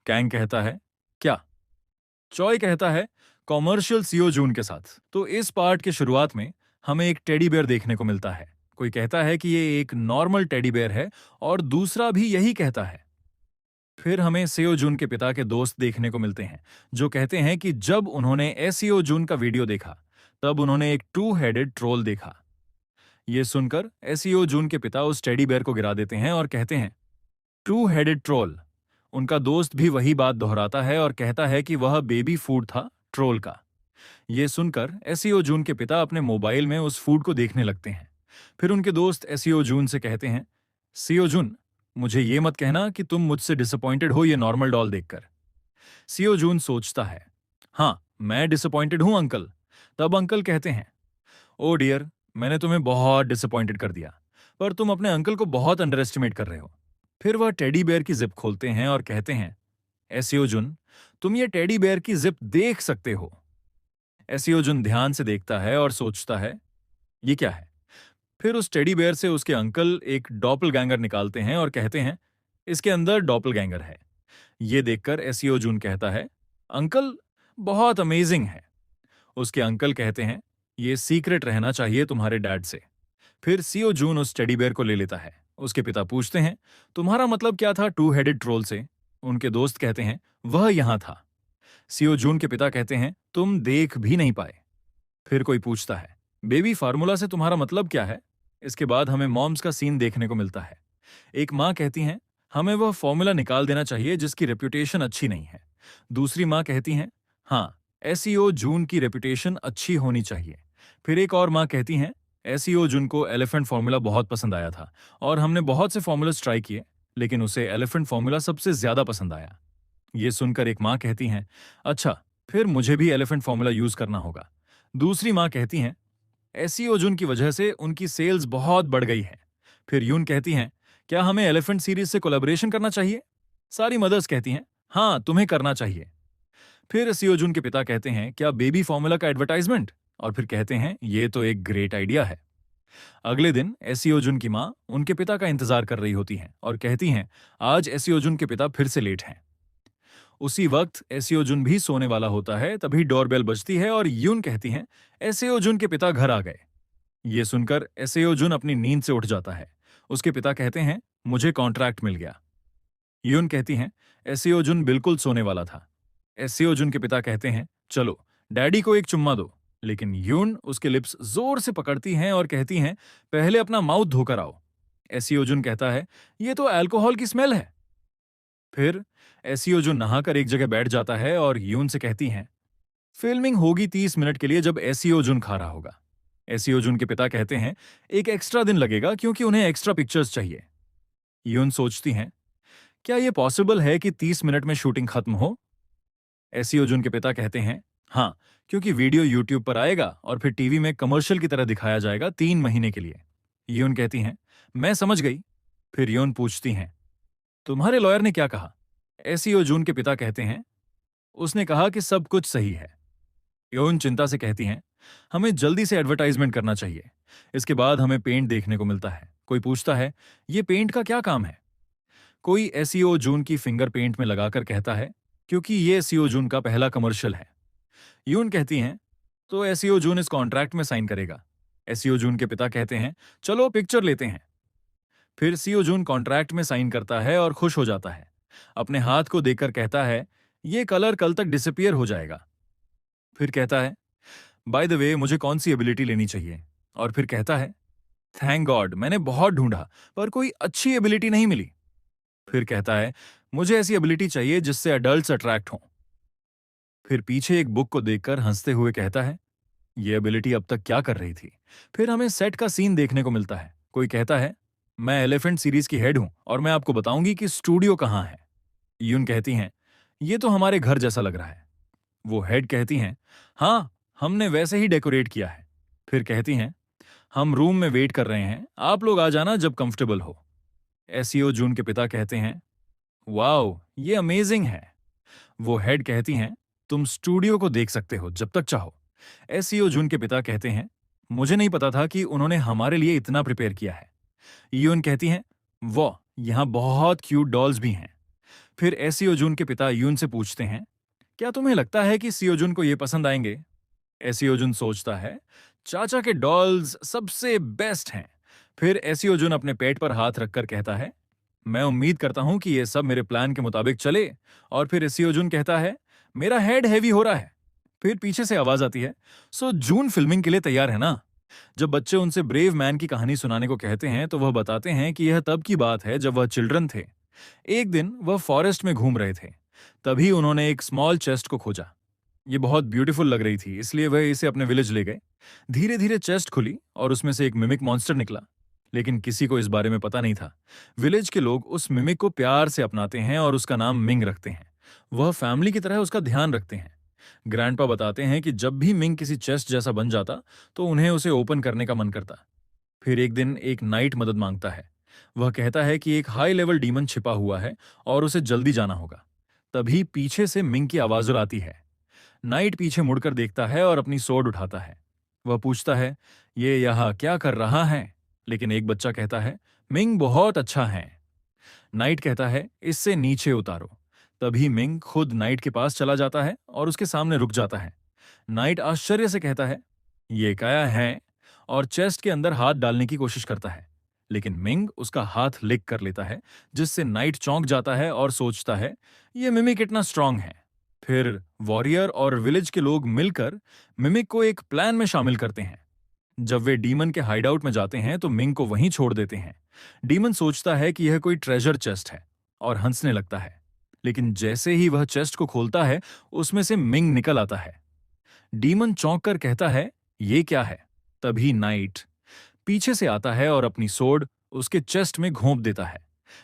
कैंग कहता है क्या। चॉय कहता है कॉमर्शियल सीओ जून के साथ। तो इस पार्ट के शुरुआत में हमें एक टेडी बेयर देखने को मिलता है। कोई कहता है कि ये एक नॉर्मल टेडी बेयर है और दूसरा भी यही कहता है। फिर हमें सेओ जून के पिता के दोस्त देखने को मिलते हैं, जो कहते हैं कि जब उन्होंने एसीओ जून का वीडियो देखा, तब उन्होंने एक टू हेडेड ट्रोल देखा। ये सुनकर एसीओ जून के पिता उस टेडी बेयर को गिरा देते हैं और कहते हैं, टू हेडेड ट्रोल। उनका दोस्त भी वही बात दोहराता है और कहता है कि वह बेबी फूड था ट्रोल का। ये सुनकर एसीओ जून के पिता अपने मोबाइल में उस फूड को देखने लगते हैं। फिर उनके दोस्त एसीओ जून से कहते हैं, सीओ जून, मुझे ये मत कहना कि तुम मुझसे डिसअपॉइंटेड हो ये नॉर्मल डॉल देखकर। सीओ जून सोचता है, हाँ, मैं डिसअपॉइंटेड हूं अंकल। तब अंकल कहते हैं, ओ डियर, मैंने तुम्हें बहुत डिसअपॉइंटेड कर दिया, पर तुम अपने अंकल को बहुत अंडर एस्टिमेट कर रहे हो। फिर वह टेडी बेयर की जिप खोलते हैं और कहते हैं, एसीओ जुन, तुम ये टेडी बेयर की जिप देख सकते हो। एसीओ जुन ध्यान से देखता है और सोचता है, ये क्या है? फिर उस टेडी बेयर से उसके अंकल एक डॉपलगैंगर निकालते हैं और कहते हैं, इसके अंदर डॉपलगैंगर है। ये देखकर एसीओ जून कहता है, अंकल, बहुत अमेजिंग है। उसके अंकल कहते हैं, ये सीक्रेट रहना चाहिए तुम्हारे डैड से। फिर सीओ जून उस टेडी बेयर को ले लेता है। उसके पिता पूछते हैं, तुम्हारा मतलब क्या था टू हेडेड ट्रोल से? उनके दोस्त कहते हैं, वह यहां था। सीओ जून के पिता कहते हैं, तुम देख भी नहीं पाए। फिर कोई पूछता है, बेबी फार्मूला से तुम्हारा मतलब क्या है? इसके बाद हमें मॉम्स का सीन देखने को मिलता है। एक माँ कहती हैं, हमें वह फॉर्मूला निकाल देना चाहिए जिसकी रेपुटेशन अच्छी नहीं है। दूसरी माँ कहती हैं, हाँ, एसईओ जून की रेपुटेशन अच्छी होनी चाहिए। फिर एक और माँ कहती हैं, एसईओ जून को एलिफेंट फॉर्मूला बहुत पसंद आया था और हमने बहुत से फॉर्मूलाज ट्राई किए, लेकिन उसे एलिफेंट फॉर्मूला सबसे ज्यादा पसंद आया। ये सुनकर एक माँ कहती हैं, अच्छा, फिर मुझे भी एलिफेंट फॉर्मूला यूज करना होगा। दूसरी माँ कहती हैं, एसईओ जून की वजह से उनकी सेल्स बहुत बढ़ गई है। फिर यून कहती हैं, क्या हमें एलिफेंट सीरीज से कोलैबोरेशन करना चाहिए? सारी मदर्स कहती हैं, हाँ, तुम्हें करना चाहिए। फिर एसईओ जून के पिता कहते हैं, क्या बेबी फॉर्मूला का एडवर्टाइजमेंट? और फिर कहते हैं, ये तो एक ग्रेट आइडिया है। अगले दिन एसईओ जून की माँ उनके पिता का इंतजार कर रही होती हैं और कहती हैं, आज एसईओ जून के पिता फिर से लेट हैं। उसी वक्त एसईओ जून भी सोने वाला होता है, तभी डोरबेल बजती है और यून कहती हैं, एसईओ जून के पिता घर आ गए। ये सुनकर एसईओ जून अपनी नींद से उठ जाता है। उसके पिता कहते हैं, मुझे कॉन्ट्रैक्ट मिल गया। यून कहती हैं, एसईओ जून बिल्कुल सोने वाला था। एसईओ जून के पिता कहते हैं, चलो डैडी को एक चुम्मा दो। लेकिन यून उसके लिप्स जोर से पकड़ती हैं और कहती हैं, पहले अपना माउथ धोकर आओ। एसईओ जून कहता है, ये तो अल्कोहल की स्मेल है। फिर एसईओ जून नहाकर एक जगह बैठ जाता है और यून से कहती हैं, फिल्मिंग होगी 30 मिनट के लिए जब एसईओ जून खा रहा होगा। एसईओ जून के पिता कहते हैं, एक एक्स्ट्रा दिन लगेगा क्योंकि उन्हें एक्स्ट्रा पिक्चर्स चाहिए। यून सोचती हैं, क्या यह पॉसिबल है कि 30 मिनट में शूटिंग खत्म हो? एसईओ जून के पिता कहते हैं, हाँ, क्योंकि वीडियो यूट्यूब पर आएगा और फिर टीवी में कमर्शियल की तरह दिखाया जाएगा 3 महीने के लिए। यून कहती हैं, मैं समझ गई। फिर यून पूछती हैं, तुम्हारे लॉयर ने क्या कहा? एसईओ जून के पिता कहते हैं, उसने कहा कि सब कुछ सही है। यून चिंता से कहती हैं, हमें जल्दी से एडवर्टाइजमेंट करना चाहिए। इसके बाद हमें पेंट देखने को मिलता है। कोई पूछता है, ये पेंट का क्या काम है? कोई एसईओ जून की फिंगर पेंट में लगाकर कहता है, क्योंकि ये एसईओ जून का पहला कमर्शियल है। यून कहती हैं, तो एसईओ जून इस कॉन्ट्रैक्ट में साइन करेगा। एसईओ जून के पिता कहते हैं, चलो पिक्चर लेते हैं। फिर सीओ जून कॉन्ट्रैक्ट में साइन करता है और खुश हो जाता है। अपने हाथ को देखकर कहता है, ये कलर कल तक डिसअपियर हो जाएगा। फिर कहता है, बाय द वे, मुझे कौन सी एबिलिटी लेनी चाहिए? और फिर कहता है, थैंक गॉड, मैंने बहुत ढूंढा पर कोई अच्छी एबिलिटी नहीं मिली। फिर कहता है, मुझे ऐसी एबिलिटी चाहिए जिससे अडल्ट्स अट्रैक्ट हों। फिर पीछे एक बुक को देखकर हंसते हुए कहता है, ये एबिलिटी अब तक क्या कर रही थी? फिर हमें सेट का सीन देखने को मिलता है। कोई कहता है, मैं एलिफेंट सीरीज की हेड हूं और मैं आपको बताऊंगी कि स्टूडियो कहां है। यून कहती हैं, ये तो हमारे घर जैसा लग रहा है। वो हेड कहती हैं, हाँ, हमने वैसे ही डेकोरेट किया है। फिर कहती हैं, हम रूम में वेट कर रहे हैं, आप लोग आ जाना जब कंफर्टेबल हो। एसईओ जून के पिता कहते हैं, वाओ, ये अमेजिंग है। वो हेड कहती हैं, तुम स्टूडियो को देख सकते हो जब तक चाहो। एसईओ जून के पिता कहते हैं, मुझे नहीं पता था कि उन्होंने हमारे लिए इतना प्रिपेयर किया है। यून कहती हैं, वाह, यहाँ बहुत क्यूट डॉल्स भी हैं। फिर एसईओ जून के पिता यून से पूछते हैं, क्या तुम्हें लगता है कि सीओ जून को ये पसंद आएंगे? एसईओ जून सोचता है, चाचा के डॉल्स सबसे बेस्ट हैं, फिर एसियो जुन अपने पेट पर हाथ रखकर कहता है, मैं उम्मीद करता हूं कि ये सब मेरे प्लान के मुताबिक चले। और फिर एसियो जुन कहता है, मेरा हेड हैवी हो रहा है। फिर पीछे से आवाज आती है, सो जून फिल्मिंग के लिए तैयार है ना? जब बच्चे उनसे ब्रेव मैन की कहानी सुनाने को कहते हैं तो वह बताते हैं कि यह तब की बात है जब वह चिल्ड्रन थे। एक दिन वह फॉरेस्ट में घूम रहे थे। तभी उन्होंने एक स्मॉल चेस्ट को खोजा। ये बहुत ब्यूटीफुल लग रही थी, इसलिए वह इसे अपने विलेज ले गए। धीरे धीरे चेस्ट खुली और उसमें से एक मिमिक मॉन्स्टर निकला। लेकिन किसी को इस बारे में पता नहीं था। विलेज के लोग उस मिमिक को प्यार से अपनाते हैं और उसका नाम मिंग रखते हैं। वह फैमिली की तरह उसका ध्यान रखते हैं। ग्रैंडपा बताते हैं कि जब भी मिंग किसी चेस्ट जैसा बन जाता तो उन्हें उसे ओपन करने का मन करता। फिर एक दिन एक नाइट मदद मांगता है। वह कहता है कि एक हाई लेवल डीमन छिपा हुआ है और उसे जल्दी जाना होगा। तभी पीछे से मिंग की आवाज आती है। नाइट पीछे मुड़कर देखता है और अपनी सोर्ड उठाता है। वह पूछता है, ये यहाँ क्या कर रहा है? लेकिन एक बच्चा कहता है, मिंग बहुत अच्छा है। नाइट कहता है, इससे नीचे उतारो। तभी मिंग खुद नाइट के पास चला जाता है और उसके सामने रुक जाता है। नाइट आश्चर्य से कहता है, ये क्या है? और चेस्ट के अंदर हाथ डालने की कोशिश करता है। लेकिन मिंग उसका हाथ लिक कर लेता है, जिससे नाइट चौंक जाता है और सोचता है, ये मिमिक इतना स्ट्रांग है। फिर वॉरियर और विलेज के लोग मिलकर मिमिक को एक प्लान में शामिल करते हैं। जब वे डीमन के हाइडआउट में जाते हैं तो मिंग को वहीं छोड़ देते हैं। डीमन सोचता है कि यह कोई ट्रेजर चेस्ट है और हंसने लगता है। लेकिन जैसे ही वह चेस्ट को खोलता है, उसमें से मिंग निकल आता है। डीमन चौंक कर कहता है, ये क्या है? तभी नाइट पीछे से आता है और अपनी सोर्ड उसके चेस्ट में घोंप देता है।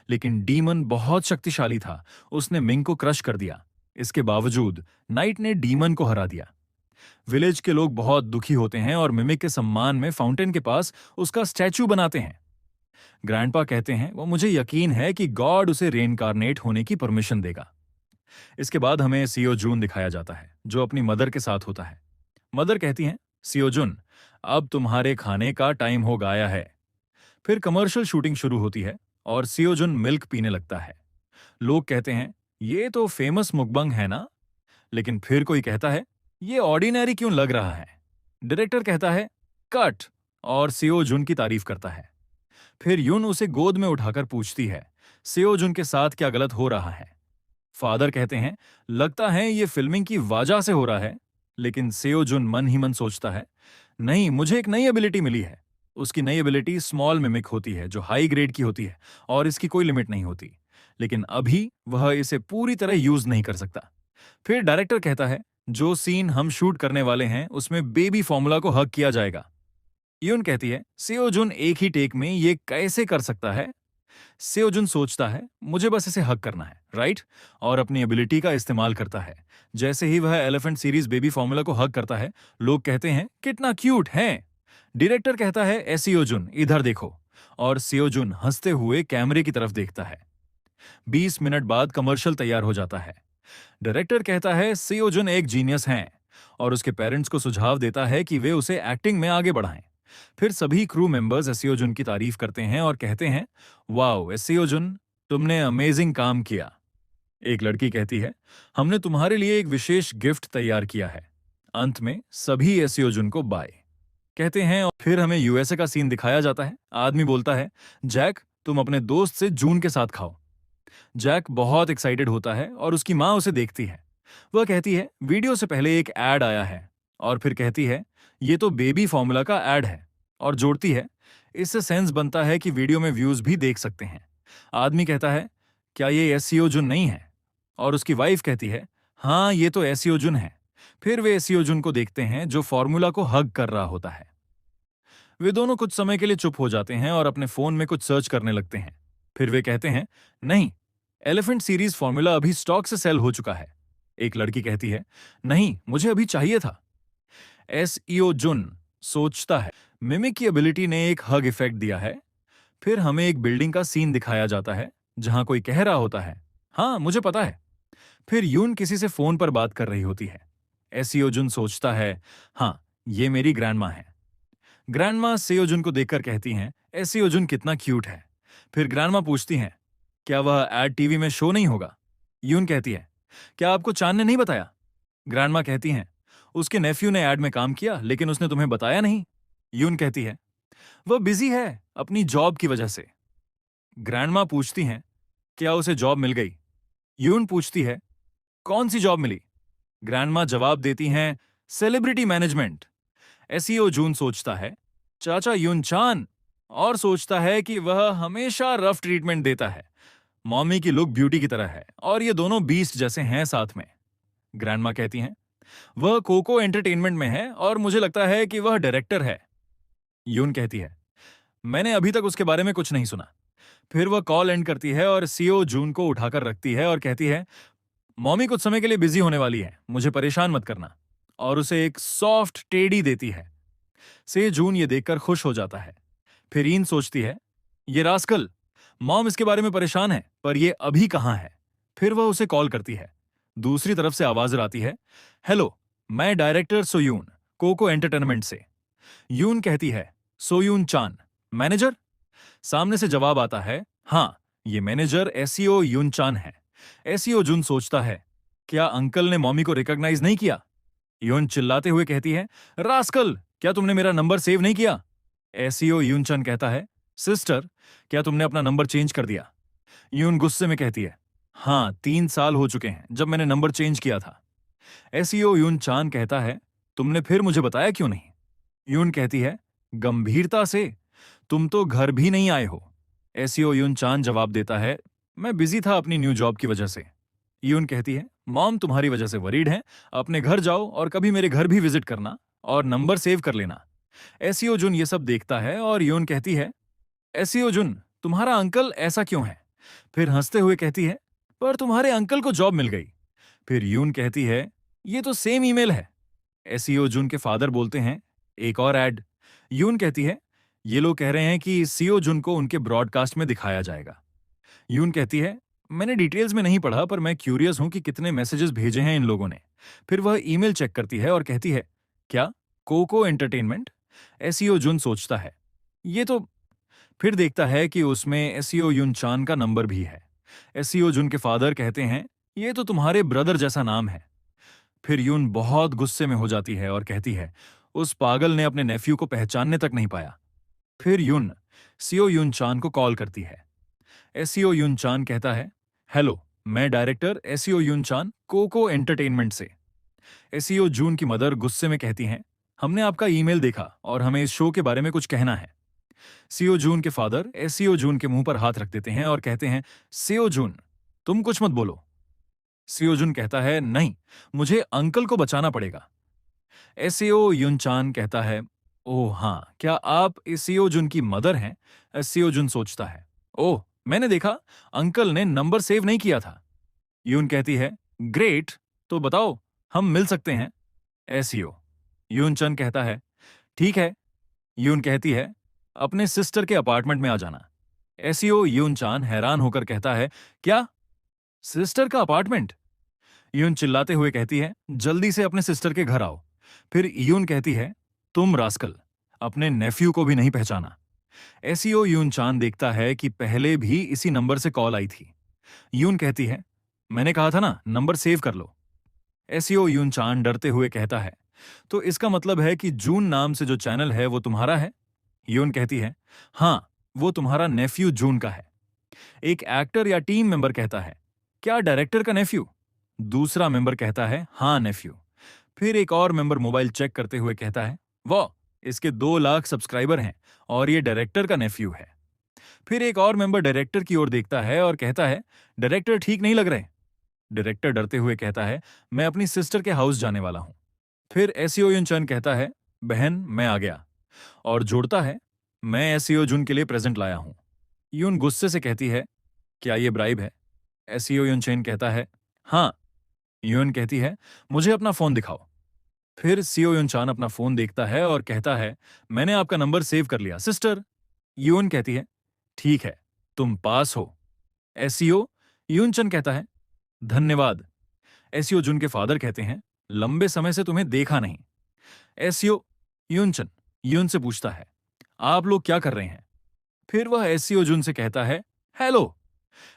लेकिन डीमन बहुत शक्तिशाली था, उसने मिंग को क्रश कर दिया। इसके बावजूद नाइट ने डीमन को हरा दिया। विलेज के लोग बहुत दुखी होते हैं और मिमिक के सम्मान में फाउंटेन के पास उसका स्टैचू बनाते हैं। ग्रैंडपा कहते हैं, वो मुझे यकीन है कि गॉड उसे रेनकार्नेट होने की परमिशन देगा। इसके बाद हमें सीओ जून दिखाया जाता है, जो अपनी मदर के साथ होता है। मदर कहती हैं, सीओ जून, अब तुम्हारे खाने का टाइम हो गया है। फिर कमर्शियल शूटिंग शुरू होती है और सीओ जून मिल्क पीने लगता है। लोग कहते हैं, ये तो फेमस मुकबंग है ना? लेकिन फिर कोई कहता है, ये ऑर्डिनरी क्यों लग रहा है? डायरेक्टर कहता है, कट, और सीओ जून की तारीफ करता है। फिर यून उसे गोद में उठाकर पूछती है, सीओ जून के साथ क्या गलत हो रहा है? फादर कहते हैं, लगता है ये फिल्मिंग की वजह से हो रहा है। लेकिन सेओ जुन मन ही मन सोचता है, नहीं, मुझे एक नई एबिलिटी मिली है। उसकी नई एबिलिटी स्मॉल मिमिक होती है, जो हाई ग्रेड की होती है और इसकी कोई लिमिट नहीं होती। लेकिन अभी वह इसे पूरी तरह यूज नहीं कर सकता। फिर डायरेक्टर कहता है, जो सीन हम शूट करने वाले हैं उसमें बेबी फॉर्मूला को हक किया जाएगा। यून कहती है, सेओ जुन एक ही टेक में ये कैसे कर सकता है? सेओजुन सोचता है, मुझे बस इसे हक करना है, राइट? और अपनी एबिलिटी का इस्तेमाल करता है। जैसे ही वह एलिफेंट सीरीज बेबी फॉर्मूला को हक करता है, लोग कहते हैं, कितना क्यूट है। डायरेक्टर कहता है, ए सेओजुन, इधर देखो। और सेओजुन हंसते हुए कैमरे की तरफ देखता है। 20 मिनट बाद कमर्शियल तैयार हो जाता है। डायरेक्टर कहता है, सेओजुन एक जीनियस हैं और उसके पेरेंट्स को सुझाव देता है कि वे उसे एक्टिंग में आगे बढ़ाएं। फिर सभी क्रू मेंबर्स एसियोजुन की तारीफ करते हैं और कहते हैं, वाओ एसियोजुन, तुमने अमेजिंग काम किया। एक लड़की कहती है, हमने तुम्हारे लिए एक विशेष गिफ्ट तैयार किया है। अंत में सभी एसियोजुन को बाय कहते हैं और फिर हमें यूएसए का सीन दिखाया जाता है। आदमी बोलता है, जैक, तुम अपने दोस्त से जून के साथ खाओ। जैक बहुत एक्साइटेड होता है और उसकी माँ उसे देखती है। वह कहती है, वीडियो से पहले एक एड आया है। और फिर कहती है, ये तो बेबी फॉर्मूला का एड है। और जोड़ती है, इससे सेंस बनता है कि वीडियो में व्यूज भी देख सकते हैं। आदमी कहता है, क्या ये एसईओ जुन नहीं है? और उसकी वाइफ कहती है, हाँ, ये तो एसईओ जुन है। फिर वे एसईओ जुन को देखते हैं, जो फॉर्मूला को हग कर रहा होता है। वे दोनों कुछ समय के लिए चुप हो जाते हैं और अपने फोन में कुछ सर्च करने लगते हैं। फिर वे कहते हैं, नहीं, एलिफेंट सीरीज फॉर्मूला अभी स्टॉक से सेल हो चुका है। एक लड़की कहती है, नहीं, मुझे अभी चाहिए था। एसईओ जुन सोचता है, मिमिक की एबिलिटी ने एक हग इफेक्ट दिया है। फिर हमें एक बिल्डिंग का सीन दिखाया जाता है जहां कोई कह रहा होता है, हाँ, मुझे पता है। फिर यून किसी से फोन पर बात कर रही होती है। एसियोजुन सोचता है, हाँ, ये मेरी ग्रैंडमा है। ग्रैंडमा सेयोजुन को देखकर कहती हैं, एसियोजुन कितना क्यूट है। फिर ग्रैंडमा पूछती हैं, क्या वह एड टीवी में शो नहीं होगा? यून कहती है, क्या आपको चांद ने नहीं बताया? ग्रैंडमा कहती हैं, उसके नेफ्यू ने एड में काम किया, लेकिन उसने तुम्हें बताया नहीं। यून कहती है, वह बिजी है अपनी जॉब की वजह से। ग्रैंडमा पूछती हैं, क्या उसे जॉब मिल गई? यून पूछती है, कौन सी जॉब मिली? ग्रैंडमा जवाब देती हैं, सेलिब्रिटी मैनेजमेंट। एसईओ जून सोचता है, चाचा यून चान, और सोचता है कि वह हमेशा रफ ट्रीटमेंट देता है। मॉमी की लुक ब्यूटी की तरह है और ये दोनों बीस्ट जैसे हैं साथ में। ग्रैंडमा कहती हैं, वह कोको एंटरटेनमेंट में है और मुझे लगता है कि वह डायरेक्टर है। यून कहती है, मैंने अभी तक उसके बारे में कुछ नहीं सुना। फिर वह कॉल एंड करती है और सीओ जून को उठाकर रखती है और कहती है, मॉमी कुछ समय के लिए बिजी होने वाली है, मुझे परेशान मत करना। और उसे एक सॉफ्ट टेडी देती है। से जून ये देखकर खुश हो जाता है। फिर ईन सोचती है, ये रास्कल, मॉम इसके बारे में परेशान है, पर ये अभी कहां है? फिर वह उसे कॉल करती है। दूसरी तरफ से आवाज आती है, हेलो, मैं डायरेक्टर सोयून, कोको एंटरटेनमेंट से। यून कहती है, सोयून चान, मैनेजर? सामने से जवाब आता है, हाँ, ये मैनेजर एसईओ यून चान है। एसईओ जून सोचता है, क्या अंकल ने मॉमी को रिकॉग्नाइज नहीं किया? यून चिल्लाते हुए कहती है, रास्कल, क्या तुमने मेरा नंबर सेव नहीं किया? एसईओ यून चान कहता है, सिस्टर, क्या तुमने अपना नंबर चेंज कर दिया? यून गुस्से में कहती है, हाँ, 3 साल हो चुके हैं जब मैंने नंबर चेंज किया था। एसईओ यून चान कहता है, तुमने फिर मुझे बताया क्यों नहीं? यून कहती है, गंभीरता से, तुम तो घर भी नहीं आए हो। एसईओ यून चान जवाब देता है, मैं बिजी था अपनी न्यू जॉब की वजह से। यून कहती है, मॉम तुम्हारी वजह से वरीड है, अपने घर जाओ और कभी मेरे घर भी विजिट करना और नंबर सेव कर लेना। एसईओ जुन ये सब देखता है और यून कहती है, एसईओ जुन, तुम्हारा अंकल ऐसा क्यों है? फिर हंसते हुए कहती है, पर तुम्हारे अंकल को जॉब मिल गई। फिर यून कहती है, ये तो सेम ईमेल है। एसईओ जुन के फादर बोलते हैं, एक और ऐड। यून कहती है, ये लोग कह रहे हैं कि सीओ जुन को उनके ब्रॉडकास्ट में दिखाया जाएगा। यून कहती है, मैंने डिटेल्स में नहीं पढ़ा, पर मैं क्यूरियस हूं कि कितने मैसेजेस भेजे हैं इन लोगों ने। फिर वह ईमेल चेक करती है और कहती है, क्या कोको एंटरटेनमेंट? एसईओ जुन सोचता है, ये तो। फिर देखता है कि उसमें एसईओ युन चान का नंबर भी है। एसईओ जुन के फादर कहते हैं, ये तो तुम्हारे ब्रदर जैसा नाम है। फिर यून बहुत गुस्से में हो जाती है और कहती है, उस पागल ने अपने नेफ्यू को पहचानने तक नहीं पाया। फिर यून सीओ युन चान को कॉल करती है। एसईओ युन चान कहता है, हेलो, मैं डायरेक्टर एसईओ युन चान, कोको एंटरटेनमेंट से। एसईओ जून की मदर गुस्से में कहती हैं, हमने आपका ईमेल देखा और हमें इस शो के बारे में कुछ कहना है। सीओ जून के फादर एसईओ जून के मुंह पर हाथ रख देते हैं और कहते हैं, सीओ जून, तुम कुछ मत बोलो। सीओ जून कहता है, नहीं, मुझे अंकल को बचाना पड़ेगा। एसईओ युन चान कहता है, ओह हाँ, क्या आप एसईओ जून की मदर हैं? एसईओ जून सोचता है, ओह, मैंने देखा अंकल ने नंबर सेव नहीं किया था। यून कहती है, ग्रेट, तो बताओ, हम मिल सकते हैं? एसईओ यून चन कहता है, ठीक है। यून कहती है, अपने सिस्टर के अपार्टमेंट में आ जाना। एसईओ यून चान हैरान होकर कहता है, क्या, सिस्टर का अपार्टमेंट? यून चिल्लाते हुए कहती है, जल्दी से अपने सिस्टर के घर आओ। फिर यून कहती है, तुम रास्कल, अपने नेफ्यू को भी नहीं पहचाना। एसईओ यून चान देखता है कि पहले भी इसी नंबर से कॉल आई थी। यून कहती है, मैंने कहा था ना, नंबर सेव कर लो। एसईओ यून चान डरते हुए कहता है, तो इसका मतलब है कि जून नाम से जो चैनल है वो तुम्हारा है? यून कहती है, हाँ, वो तुम्हारा नेफ्यू जून का है। एक एक्टर या टीम मेंबर कहता है, क्या डायरेक्टर का नेफ्यू? दूसरा मेंबर कहता है, हाँ, नेफ्यू। फिर एक और मेंबर मोबाइल चेक करते हुए कहता है, वाह, इसके 2 लाख सब्सक्राइबर हैं और ये डायरेक्टर का नेफ्यू है। फिर एक और मेंबर डायरेक्टर की ओर देखता है और कहता है, डायरेक्टर ठीक नहीं लग रहे। डायरेक्टर डरते हुए कहता है, मैं अपनी सिस्टर के हाउस जाने वाला हूं। फिर एसईओ युन चन कहता है, बहन, मैं आ गया, और जोड़ता है, मैं एसईओ जुन के लिए प्रेजेंट लाया हूं। यून गुस्से से कहती है, क्या ये ब्राइब है? एसईओ युन चेन कहता है, हाँ। यून कहती है, मुझे अपना फोन दिखाओ। फिर सीओ युन चान अपना फोन देखता है और कहता है, मैंने आपका नंबर सेव कर लिया सिस्टर। यून कहती है, ठीक है, तुम पास हो। एसईओ यून चन कहता है, धन्यवाद। एसईओ जुन के फादर कहते हैं, लंबे समय से तुम्हें देखा नहीं। एसईओ यूनचन यून से पूछता है, आप लोग क्या कर रहे हैं? फिर वह एसईओ जुन से कहता है, हेलो।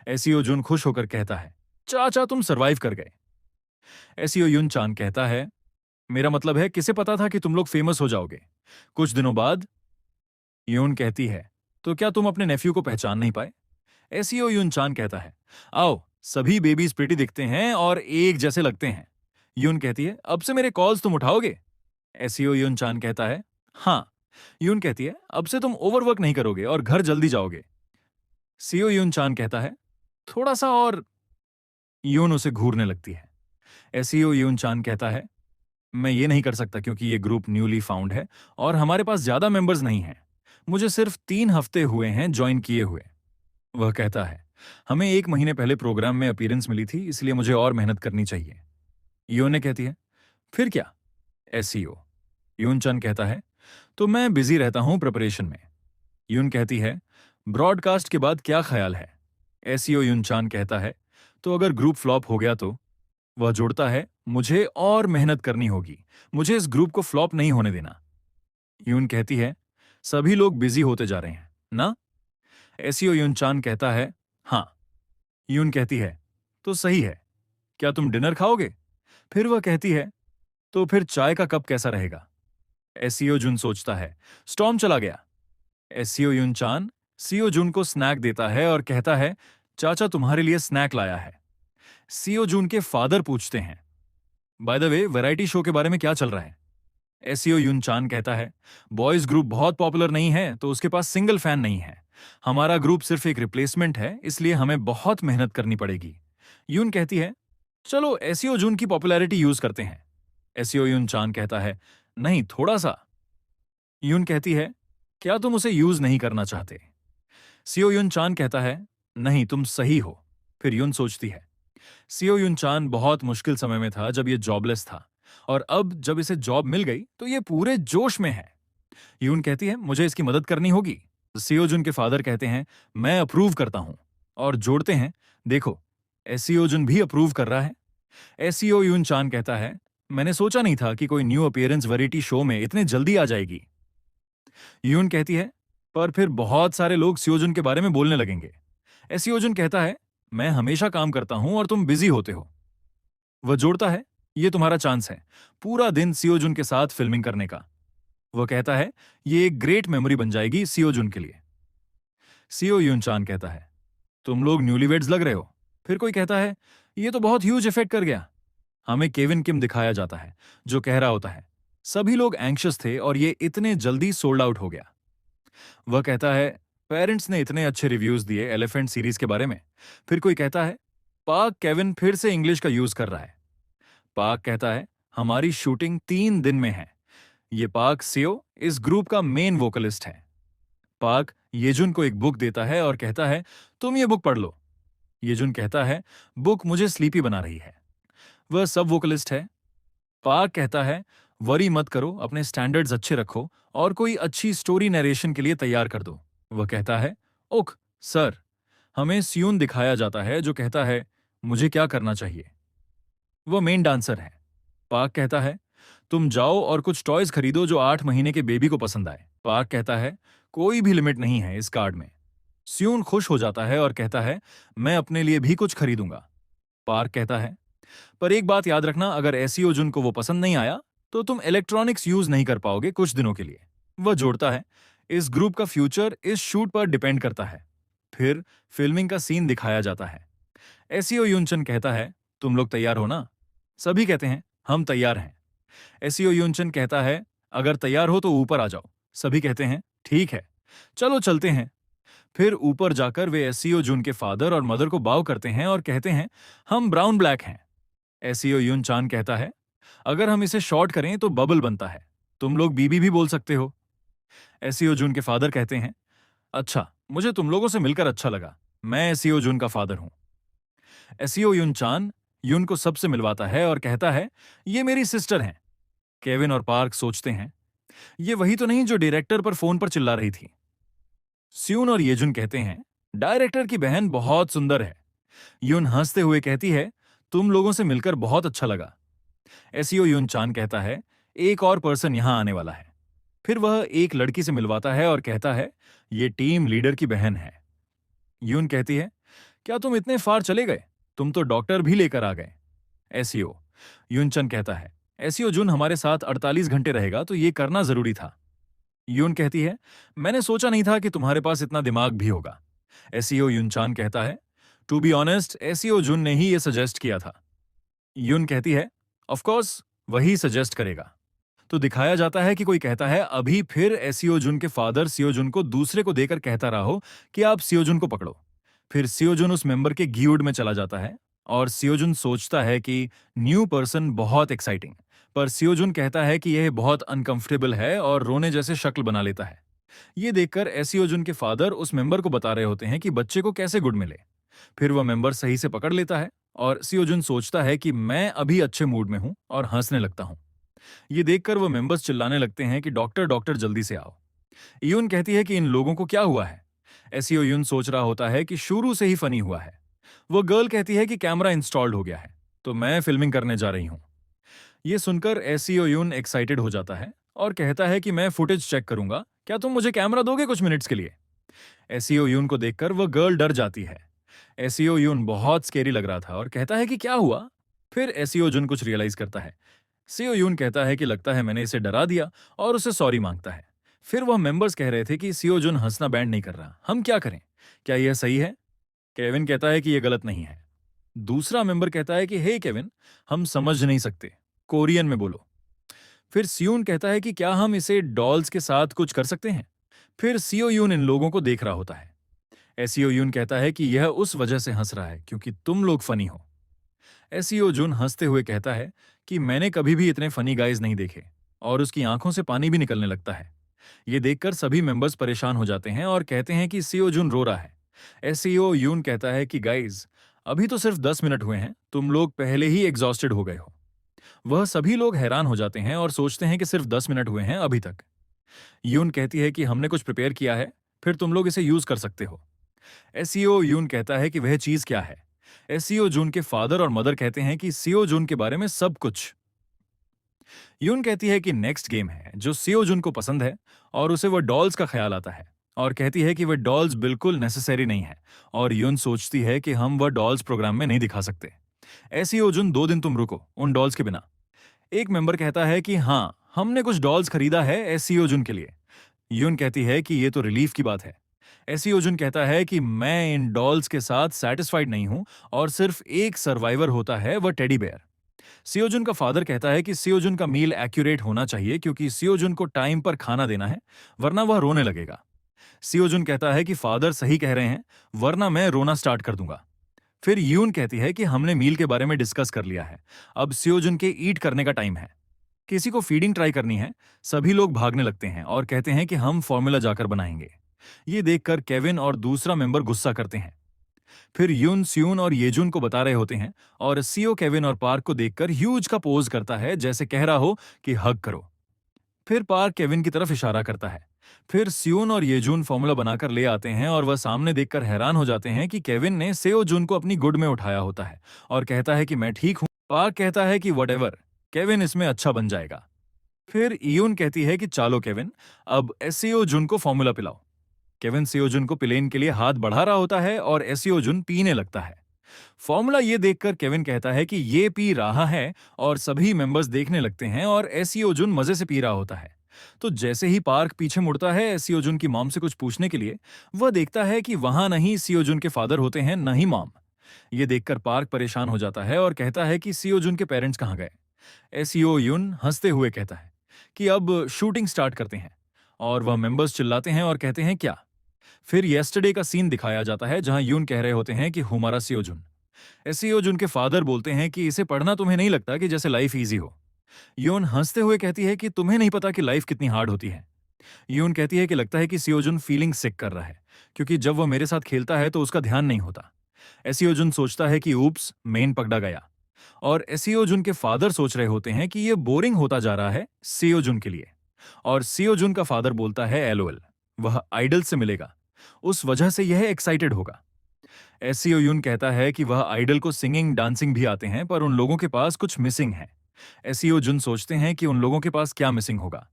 एसईओ जुन खुश होकर कहता है, चाचा, तुम सरवाइव कर गए। एसईओ युन चान कहता है, मेरा मतलब है, किसे पता था कि तुम लोग फेमस हो जाओगे? कुछ दिनों बाद यून कहती है, तो क्या तुम अपने नेफ्यू को पहचान नहीं पाए? एसईओ यून चान कहता है, आओ, सभी बेबीज प्रिटी दिखते हैं और एक जैसे लगते हैं। यून कहती है, अब से मेरे कॉल्स तुम उठाओगे? एसईओ यून चान कहता है, हाँ। यून कहती है, अब से तुम ओवरवर्क नहीं करोगे और घर जल्दी जाओगे। सीओ यून चान कहता है, थोड़ा सा और। यून उसे घूरने लगती है। एसईओ यून चान कहता है, मैं ये नहीं कर सकता क्योंकि ये ग्रुप न्यूली फाउंड है और हमारे पास ज्यादा मेंबर्स नहीं हैं। मुझे सिर्फ 3 हफ्ते हुए हैं ज्वाइन किए हुए। वह कहता है, हमें 1 महीने पहले प्रोग्राम में अपीयरेंस मिली थी, इसलिए मुझे और मेहनत करनी चाहिए। योने कहती है, फिर क्या? एसईओ यून चन कहता है, तो मैं बिजी रहता हूं प्रिपरेशन में। यून कहती है, ब्रॉडकास्ट के बाद क्या ख्याल है? एसईओ यून चान कहता है, तो अगर ग्रुप फ्लॉप हो गया तो? वह जोड़ता है, मुझे और मेहनत करनी होगी। मुझे इस ग्रुप को फ्लॉप नहीं होने देना। यून कहती है, सभी लोग बिजी होते जा रहे हैं ना? एसईओ यून चान कहता है, हाँ। यून कहती है, तो सही है। क्या तुम डिनर खाओगे? फिर वह कहती है, तो फिर चाय का कप कैसा रहेगा? एसईओ जुन सोचता है, स्टॉर्म चला गया। एसईओ यून चान सीओ जून को स्नैक देता है और कहता है, चाचा तुम्हारे लिए स्नैक लाया है। सीओ जून के फादर पूछते हैं, by the way variety show के बारे में क्या चल रहा है? एसईओ यून चान कहता है, बॉयज ग्रुप बहुत पॉपुलर नहीं है तो उसके पास सिंगल फैन नहीं है। हमारा ग्रुप सिर्फ एक रिप्लेसमेंट है, इसलिए हमें बहुत मेहनत करनी पड़ेगी। यून कहती है, चलो एसईओ जून की पॉपुलैरिटी यूज करते हैं। एसईओ यून चान कहता है, नहीं, थोड़ा सा। यून कहती है, क्या तुम उसे यूज नहीं करना चाहते? सीओ यून चान कहता है, नहीं, तुम सही हो। फिर यून सोचती है, सीओ यून चान बहुत मुश्किल समय में था जब ये जॉबलेस था, और अब जब इसे जॉब मिल गई तो ये पूरे जोश में है। यून कहती है, मुझे इसकी मदद करनी होगी। सीओ जुन के फादर कहते हैं, मैं अप्रूव करता हूं, और जोड़ते हैं, देखो, एसईओ जुन भी अप्रूव कर रहा है। एसईओ यून चान कहता है, मैंने सोचा नहीं था कि कोई न्यू अपीयरेंस वैरायटी शो में इतने जल्दी आ जाएगी। यून कहती है, पर फिर बहुत सारे लोग सियोजुन के बारे में बोलने लगेंगे। एसियोजुन कहता है, मैं हमेशा काम करता हूं और तुम बिजी होते हो। वह जोड़ता है, ये तुम्हारा चांस है, पूरा दिन सियोजुन के साथ फिल्मिंग करने का। वह कहता है, ये एक ग्रेट मेमोरी बन जाएगी सियोजुन के लिए। सीओ यून चान कहता है, तुम लोग न्यूलीवेड्स लग रहे हो। फिर कोई कहता है, ये तो बहुत ह्यूज इफेक्ट कर गया। हमें केविन किम दिखाया जाता है, जो कह रहा होता है, सभी लोग एंग्शियस थे और ये इतने जल्दी सोल्ड आउट हो गया। वह कहता है, पेरेंट्स ने इतने अच्छे रिव्यूज दिए एलिफेंट सीरीज के बारे में। फिर कोई कहता है, पार्क केविन फिर से इंग्लिश का यूज कर रहा है। पार्क कहता है, हमारी शूटिंग 3 दिन में है। ये पार्क सियो इस ग्रुप का मेन वोकलिस्ट है। पार्क येजुन को एक बुक देता है और कहता है, तुम ये बुक पढ़ लो। येजुन कहता है, बुक मुझे स्लीपी बना रही है। वह सब वोकलिस्ट है। पार्क कहता है, वरी मत करो, अपने स्टैंडर्ड्स अच्छे रखो और कोई अच्छी स्टोरी नरेशन के लिए तैयार कर दो। वह कहता है, ओक सर। हमें सियून दिखाया जाता है जो कहता है, मुझे क्या करना चाहिए। वह मेन डांसर है। पार्क कहता है, तुम जाओ और कुछ टॉयज खरीदो जो 8 महीने के बेबी को पसंद आए। पार्क कहता है, कोई भी लिमिट नहीं है इस कार्ड में। सियून खुश हो जाता है और कहता है, मैं अपने लिए भी कुछ खरीदूंगा। पार्क कहता है, पर एक बात याद रखना, अगर एसईओ जुन को वो पसंद नहीं आया तो तुम इलेक्ट्रॉनिक्स यूज नहीं कर पाओगे कुछ दिनों के लिए। वह जोड़ता है, इस ग्रुप का फ्यूचर इस शूट पर डिपेंड करता है। फिर फिल्मिंग का सीन दिखाया जाता है। एसईओ यूनचन कहता है, तुम लोग तैयार हो ना? सभी कहते हैं, हम तैयार हैं। एसईओ यूनचन कहता है, अगर तैयार हो तो ऊपर आ जाओ। सभी कहते हैं, ठीक है, चलो चलते हैं। फिर ऊपर जाकर वे एसईओ जून के फादर और मदर को बाव करते हैं और कहते हैं, हम ब्राउन ब्लैक हैं। एसईओ यून चान कहता है, अगर हम इसे शॉर्ट करें तो बबल बनता है। तुम लोग बीबी भी बोल सकते हो। एसईओ जून के फादर कहते हैं, अच्छा, मुझे तुम लोगों से मिलकर अच्छा लगा। मैं एसईओ जून का फादर हूं। एसईओ यून चान यून को सबसे मिलवाता है और कहता है, ये मेरी सिस्टर हैं। केविन और पार्क सोचते हैं, ये वही तो नहीं जो डायरेक्टर पर फोन पर चिल्ला रही थी। स्यून और येजुन कहते हैं, डायरेक्टर की बहन बहुत सुंदर है। यून हंसते हुए कहती है, तुम लोगों से मिलकर बहुत अच्छा लगा। एसईओ यून चान कहता है, एक और पर्सन यहां आने वाला है। फिर वह एक लड़की से मिलवाता है और कहता है, ये टीम लीडर की बहन है। यून कहती है, क्या तुम इतने फार चले गए? तुम तो डॉक्टर भी लेकर आ गए। एसईओ यूनचन कहता है, एसईओ जुन हमारे साथ 48 घंटे रहेगा तो ये करना जरूरी था। यून कहती है, मैंने सोचा नहीं था कि तुम्हारे पास इतना दिमाग भी होगा। एसईओ युनचान कहता है, टू बी ऑनेस्ट एसईओ जुन ने ही ये सजेस्ट किया था। यून कहती है, ऑफ कोर्स वही सजेस्ट करेगा। तो दिखाया जाता है कि कोई कहता है अभी फिर एसईओ जुन के फादर सियोजुन को दूसरे को देकर कहता रहा हो कि आप सियोजुन को पकड़ो। फिर सियोजुन उस मेंबर के गियुड में चला जाता है और सियोजुन सोचता है कि न्यू पर्सन बहुत एक्साइटिंग, पर सियोजुन कहता है कि यह बहुत अनकंफर्टेबल है और रोने जैसे शक्ल बना लेता है। ये देखकर एसियोजुन के फादर उस मेंबर को बता रहे होते हैं कि बच्चे को कैसे गुड मिले। फिर वह मेंबर सही से पकड़ लेता है और सियोजुन सोचता है कि मैं अभी अच्छे मूड में हूं और हंसने लगता हूं। ये देखकर वह मेंबर्स चिल्लाने लगते हैं कि डॉक्टर डॉक्टर जल्दी से आओ। यून कहती है कि इन लोगों को क्या हुआ है। एसीओ यून सोच रहा होता है कि शुरू से ही फनी हुआ है। वो गर्ल कहती है कि कैमरा इंस्टॉल्ड हो गया है तो मैं फिल्मिंग करने जा रही हूं। ये सुनकर एसीओ यून एक्साइटेड हो जाता है और कहता है कि मैं फुटेज चेक करूंगा, क्या तुम मुझे कैमरा दोगे कुछ मिनट्स के लिए। एसीओ यून को देखकर वह गर्ल डर जाती है। एसीओ यून बहुत स्केरी लग रहा था और कहता है कि क्या हुआ। फिर एसीओ जुन कुछ रियलाइज करता है। सीओ यून कहता है कि लगता है मैंने इसे डरा दिया और उसे सॉरी मांगता है। फिर वह मेंबर्स कह रहे थे कि सीओ जुन हंसना बैंड नहीं कर रहा, हम क्या करें, क्या यह सही है। केविन कहता है कि यह गलत नहीं है। दूसरा मेंबर कहता है कि हे केविन, हम समझ नहीं सकते, कोरियन में बोलो। फिर सियून कहता है कि क्या हम इसे डॉल्स के साथ कुछ कर सकते हैं। फिर सीओ यून इन लोगों को देख रहा होता है। एसीओ यून कहता है कि यह उस वजह से हंस रहा है क्योंकि तुम लोग फनी हो। एसीओ जुन हंसते हुए कहता है कि मैंने कभी भी इतने फनी गाइज नहीं देखे, और उसकी आंखों से पानी भी निकलने लगता है। ये देखकर सभी मेंबर्स परेशान हो जाते हैं और कहते हैं कि सीओ जुन रो रहा है। एसीओ यून कहता है कि गाइज अभी तो सिर्फ 10 मिनट हुए हैं, तुम लोग पहले ही एग्जॉस्टेड हो गए हो। वह सभी लोग हैरान हो जाते हैं और सोचते हैं कि सिर्फ 10 मिनट हुए हैं अभी तक। यून कहती है कि हमने कुछ प्रिपेयर किया है, फिर तुम लोग इसे यूज कर सकते हो। एसीओ यून कहता है कि वह चीज क्या है। एसीओ जून के फादर और मदर कहते हैं कि सीओ जून के बारे में सब कुछ। यून कहती है कि नेक्स्ट गेम है जो सीओ जून को पसंद है और उसे वह डॉल्स का ख्याल आता है, और कहती है कि वह डॉल्स बिल्कुल नेसेसरी नहीं है। और यून सोचती है कि हम वह डॉल्स प्रोग्राम में नहीं दिखा सकते। एसीओ जून 2 दिन तुम रुको उन डॉल्स के बिना। एक मेंबर कहता है कि हाँ, हमने कुछ डॉल्स खरीदा है एसीओ जून के लिए। यून कहती है कि यह तो रिलीफ की बात है। एसियोजुन कहता है कि मैं इन डॉल्स के साथ सेटिस्फाइड नहीं हूं और सिर्फ एक सर्वाइवर होता है, वह टेडी बेयर। सियोजुन का फादर कहता है कि सियोजुन का मील एक्यूरेट होना चाहिए क्योंकि सियोजुन को टाइम पर खाना देना है, वरना वह रोने लगेगा। सियोजुन कहता है कि फादर सही कह रहे हैं, वरना मैं रोना स्टार्ट कर दूंगा। फिर यून कहती है कि हमने मील के बारे में डिस्कस कर लिया है, अब सियोजुन के ईट करने का टाइम है। किसी को फीडिंग ट्राई करनी है। सभी लोग भागने लगते हैं और कहते हैं कि हम फॉर्मूला जाकर बनाएंगे। ये देखकर केविन और दूसरा मेंबर गुस्सा करते हैं। फिर यून सियून और येजुन को बता रहे होते हैं और सीओ केविन और पार्क को देखकर ह्यूज का पोज करता है जैसे कह रहा हो कि हग करो। फिर पार्क केविन की तरफ इशारा करता है। फिर सियून और येजुन फॉर्मूला बनाकर ले आते हैं और वह सामने देखकर हैरान हो जाते हैं कि केविन ने सेओ जुन को अपनी गुड में उठाया होता है और कहता है कि मैं ठीक हूं। पार्क कहता है कि वट केविन इसमें अच्छा बन जाएगा। फिर यून कहती है कि चालो केविन, अब एसईओ जुन को फॉर्मूला पिलाओ। केविन सियोजुन को पिलेन के लिए हाथ बढ़ा रहा होता है और एसियोजुन पीने लगता है। फॉर्मूला ये देखकर केविन कहता है कि ये पी रहा है और सभी मेंबर्स देखने लगते हैं और एसियोजुन मजे से पी रहा होता है। तो जैसे ही पार्क पीछे मुड़ता है एसियोजुन की मॉम से कुछ पूछने के लिए, वह देखता है कि वहां नहीं सियोजुन के फादर होते हैं, न ही मॉम। ये देखकर पार्क परेशान हो जाता है और कहता है कि सियोजुन के पेरेंट्स कहाँ गए। एसियोयुन हंसते हुए कहता है कि अब शूटिंग स्टार्ट करते हैं, और वह मेंबर्स चिल्लाते हैं और कहते हैं क्या। फिर येस्टरडे का सीन दिखाया जाता है जहां यून कह रहे होते हैं कि हुमारा सियोजुन। सियोजुन के फादर बोलते हैं कि इसे पढ़ना तुम्हें नहीं लगता कि जैसे लाइफ इजी हो। यून हंसते हुए कहती है कि तुम्हें नहीं पता कि लाइफ कितनी हार्ड होती है। यून कहती है कि लगता है कि सियोजुन फीलिंग सिक कर रहा है क्योंकि जब वह मेरे साथ खेलता है तो उसका ध्यान नहीं होता। एसियोजुन सोचता है कि ऊप्स, मेन पकड़ा गया। और एसियोजुन के फादर सोच रहे होते हैं कि यह बोरिंग होता जा रहा है सियोजुन के लिए। और सियोजुन का फादर बोलता है एलओएल, वह आइडल से मिलेगा, उस वजह से यह एक्साइटेड होगा। एसियो यून कहता है कि वह आइडल को सिंगिंग डांसिंग भी आते हैं पर उन लोगों के पास कुछ मिसिंग है। एसियो जुन सोचते हैं कि उन लोगों के पास क्या मिसिंग होगा।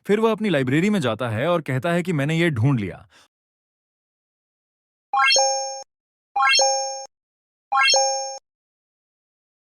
फिर वह अपनी लाइब्रेरी में जाता है और कहता है कि मैंने ये ढूंढ लिया।